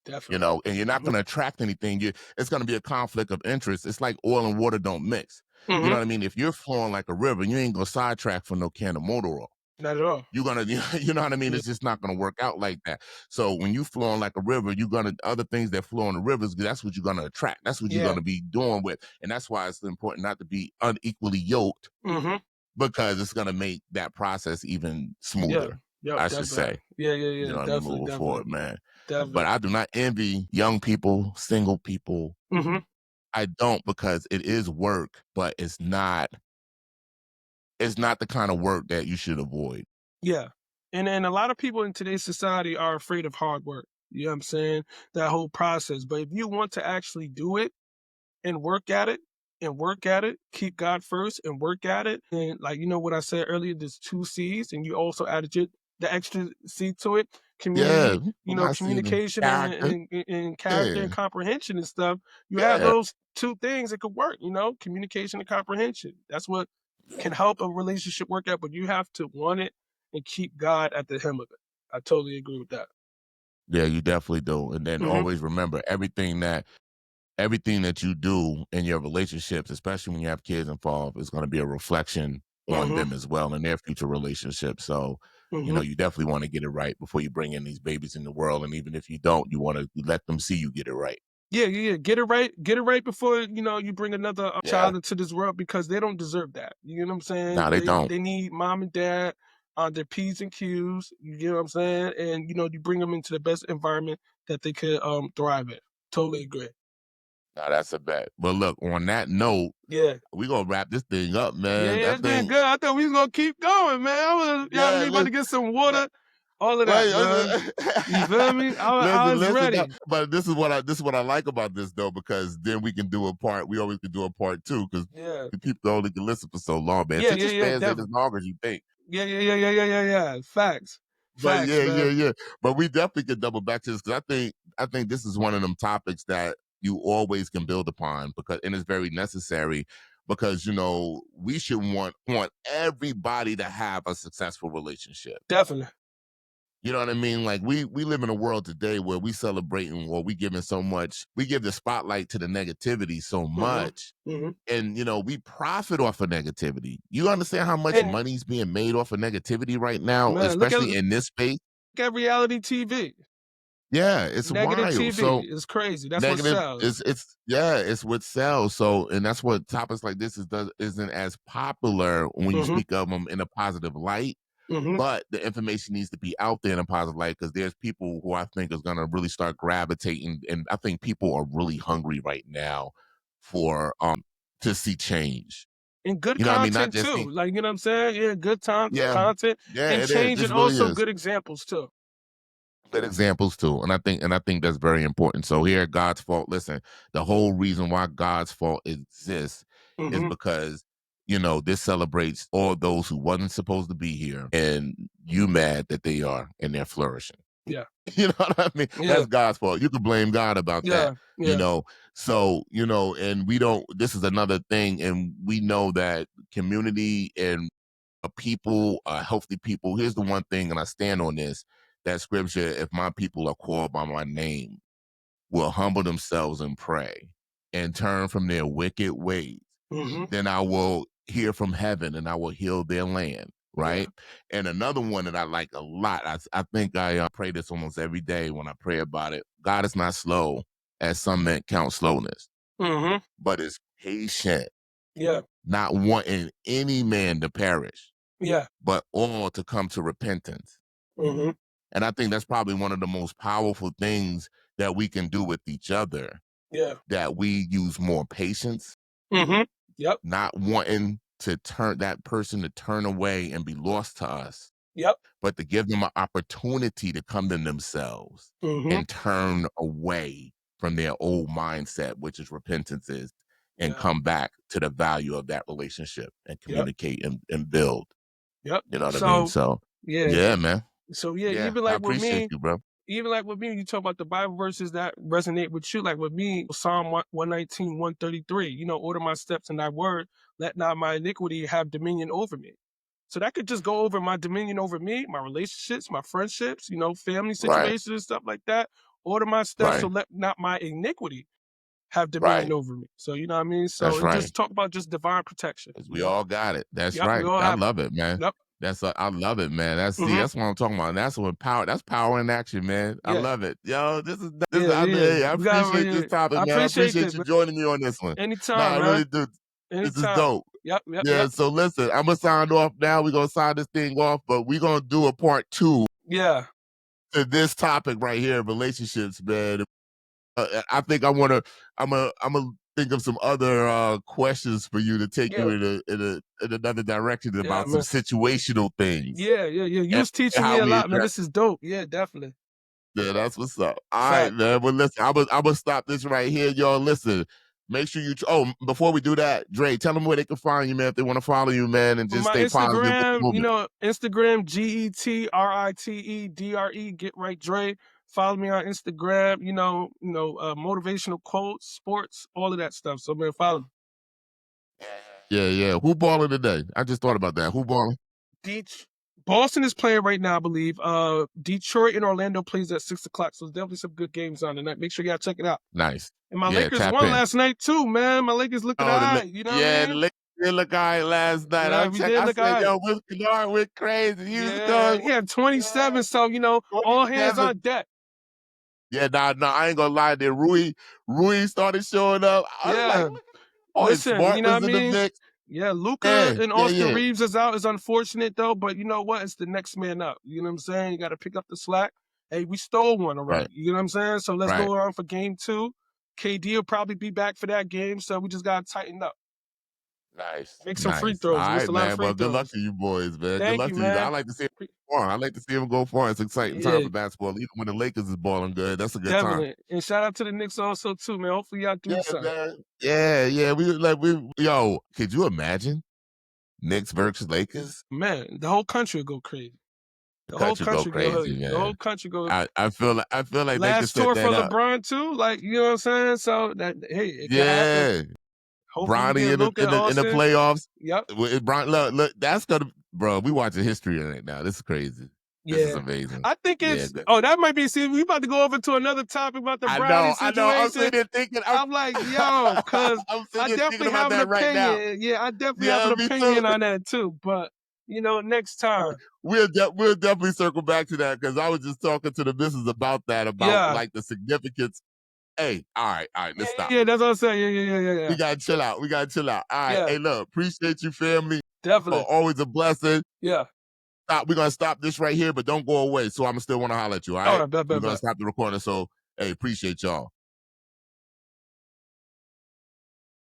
Definitely. And you're not Mhm. going to attract anything. It's going to be a conflict of interest. It's like oil and water don't mix. You know Mhm. what I mean? If you're flowing like a river, you ain't going to sidetrack for no can of motor oil. Not at all. You're gonna, you know what I mean? Yeah. It's just not gonna work out like that. So when you flowing like a river, you're gonna other things that flow in the rivers. That's what you're gonna attract. That's what you're Yeah. gonna be doing with, and that's why it's important not to be unequally yoked Mhm. because it's gonna make that process even Yeah. smoother. Yep. I should Definitely. say, Yeah. Yeah. you Yeah. know what I mean, Definitely. moving Definitely. forward, man. But Definitely. I do not envy young people, single people. Mhm. I don't because it is work, but it's not the kind of work that you should avoid. Yeah. And a lot of people in today's society are afraid of hard work. You know what I'm saying? That whole process. But if you want to actually do it, and work at it and work at it, keep God first and work at it. And like you know what I said earlier, there's two C's, and you also added the extra C to it. Yeah, Community, well, I see the communication character. and character and Yeah, comprehension and stuff. You have yeah. those two things that could work, communication and comprehension. That's what can help a relationship work out, but you have to want it and keep God at the hem of it. I totally agree with that. Yeah, you definitely do. And then Hmm. always remember everything that you do in your relationships, especially when you have kids involved, is going to be a reflection on Hmm. them as well in their future relationships. So, Hmm. you definitely want to get it right before you bring in these babies in the world. And even if you don't, you want to let them see you get it right. Yeah, yeah, yeah. Get it right. Get it right before you bring another Yeah. child into this world because they don't deserve that. You know what I'm saying? No, they don't. They need mom and dad on their p's and q's. You get what I'm saying? And you bring them into the best environment that they could thrive in. Totally agree. No, that's a bet. But look, on that note, Yeah, we're gonna wrap this thing up, yeah, man. yeah. That It's been thing, good. I thought we was gonna keep going, man. yeah, We about to get some water, all of that, wait, man. You feel me? I listen, was listen. No, ready. but this is what I like about this though, because then we can do a part. We always can do a part two because Yeah, the people only can listen for so long, man. yeah, Attention yeah, yeah. spans ain't as Definitely. long as you think. Yeah, yeah, yeah, yeah, yeah, yeah, yeah. Facts. But Facts, yeah, yeah, man. yeah. But we definitely could double back to this because I think this is one of them topics that you always can build upon because and it's very necessary because we should want everybody to have a successful relationship. Definitely. You know what I mean? Like we live in a world today where we celebrating or we giving so much, we give the spotlight to the negativity so Mhm. much. Mhm. And we profit off of negativity. You understand how much And money's being made off of negativity right now, man, especially in this space? look at reality TV. Yeah, it's Negative wild. So TV is crazy. That's what negative sells. it's yeah, it's what sells. So and that's what topics like this isn't as popular when you Mhm. speak of them in a positive light. Mhm. But the information needs to be out there in a positive light because there's people who I think is gonna really start gravitating, and I think people are really hungry right now for to see change. And good You know what I mean? Not content just too. see, Like, you know what I'm saying? Yeah, good time yeah, content yeah, and it is. change This and really also is. good examples too. Good examples too. And I think that's very important. So here, God's fault. Listen, the whole reason why God's fault exists is Mhm. because this celebrates all those who wasn't supposed to be here, and you mad that they are and they're flourishing. Yeah. You know what I mean? Yeah. That's God's fault. You can blame God about that. Yeah. You Yeah. know, so and we don't. This is another thing, and we know that community and people, healthy people. Here's the one thing, and I stand on this: that scripture, if my people are called by my name, will humble themselves and pray and turn from their wicked ways, Mhm. then I will hear from heaven and I will heal their land. Yeah. Right. And another one that I like a lot, I think I pray this almost every day when I pray about it. God is not slow, as some men count slowness, Mhm. but is patient, Yeah. not wanting any man to perish Yeah. but all to come to repentance. Mhm. And I think that's probably one of the most powerful things that we can do with each other, Yeah. that we use more patience, Mhm. Yep. not wanting to turn that person to turn away and be lost to us, Yep. but to give them an opportunity to come to themselves Mhm. and turn away from their old mindset, which is repentance is, and Yeah. come back to the value of that relationship and Yep. communicate and build. Yep. You know what I mean? So So yeah. yeah, man. So yeah, Yeah, even I like with appreciate me, you, bro. you talk about the Bible verses that resonate with you. Like with me, Psalm 119, 133, order my steps in thy word, let not my iniquity have dominion over me. So that could just go over my dominion over me, my relationships, my friendships, family Right, situations and stuff like that. Order my steps so right, let not my iniquity have dominion right. over me. So you know what I mean? So That's and right. just talk about just divine protection, 'Cause we all got it. That's Yep, we right. all I have it. love it, man. Yep. I love it, man. Hmm. That's what I'm talking about. That's what power. That's power in action, man. I Yeah. love it. Yo, this. Yeah, I mean, yeah. hey, I We got appreciate this I topic, man. I appreciate appreciate this, you man. joining me on this one. Nah, Anytime, I really man. do. This is Anytime. dope. Yep, yep, Yeah. yep. So listen, I'm gonna sign off now. We're gonna sign this thing off, but we're gonna do a part 2 Yeah. to this topic right here, relationships, man. I think I'm gonna think of some other questions for you to take you Yeah. in another direction Yeah, about some man. situational things Yeah, yeah, yeah. You and was teaching me how a we lot, man. address. This is dope. Yeah, definitely. Yeah, that's what's up. All right, Fact. man. Well, listen, I'm gonna stop this right here, y'all. Listen, make sure you. Before we do that, Dre, tell them where they can find you, man. If they want to follow you, man, and For just my stay positive with the Instagram, movement. Instagram, GETRITEDRE, get right Dre. Follow me on Instagram, motivational quotes, sports, all of that stuff. So man, follow me. Yeah, yeah. Who balling today? I just thought about that. Who balling? Deech. Boston is playing right now, I believe. Detroit and Orlando plays at 6 o'clock. So there's definitely some good games on tonight. Make sure y'all check it out. Nice. And my Yeah, Lakers tap won in. last night too, man. My Lakers looking Oh, all right. You know what I yeah, mean? the Lakers did look all right last night. Yeah, we did I look all said, right. yo, Will Kennard went crazy. He was Yeah, going he had 27, so all hands 27. on deck. Yeah, nah, I ain't gonna lie. Then Rui started showing up. I was like, Yeah. look at boy, Listen, you Smart know what I was in the mean? mix. Yeah, Luca Yeah, and yeah, Austin yeah. Reeves is out. Is unfortunate though, but you know what? It's the next man up. You know what I'm saying? You got to pick up the slack. Hey, we stole one already. Right, You know what I'm saying? So let's right. go on for game two. KD will probably be back for that game, so we just gotta tighten up. Nice, Make some free nice. All throws. We missed right, a lot of man. free Well, good luck throws. to you boys, man. Good Thank luck you, to you. I man. like to see him Pre- go far. I like to see him go far. It's an exciting time Yeah, for basketball. Even when the Lakers is balling good, that's a good time. definitely. And shout out to the Knicks also too, man. Hopefully y'all Yeah, do something. man. Yeah, yeah. Yo, could you imagine Knicks versus Lakers? Man, the whole country will go crazy. The whole Country go country go crazy, the whole man. country go I feel like they could last set tour for that up. LeBron too, like, you know what I'm saying? So that hey, it could happen. Yeah. Hopefully we Bronny get in the Luka in and the in the Austin. playoffs. Yep. Look, that's gonna, bro. We watching history right now. This is crazy. This is Yeah. amazing. I think Yeah, it's good. oh, that might be see, we about to go over to another topic about the Bronny I know. I'm situation. sitting there thinking. I'm like, yo, cause I'm I sitting here thinking definitely about have an that right now. opinion. Yeah, I definitely have Yeah, an me too. opinion on that too. But next time. We'll definitely circle back to that because I was just talking to the missus about that, about Yeah. like the significance. Hey, all right, Yeah, let's stop. yeah, yeah. That's what I'm saying. Yeah, yeah, yeah, yeah, We yeah. gotta chill out. We gotta chill out. All right. Yeah, Hey, look, appreciate you, family. definitely. Always a blessing. Yeah. We're gonna stop this right here, but don't go away. So I'm still want to holler at you. All All right. right, bet, We're bet, gonna bet. stop the recording. So, hey, appreciate y'all.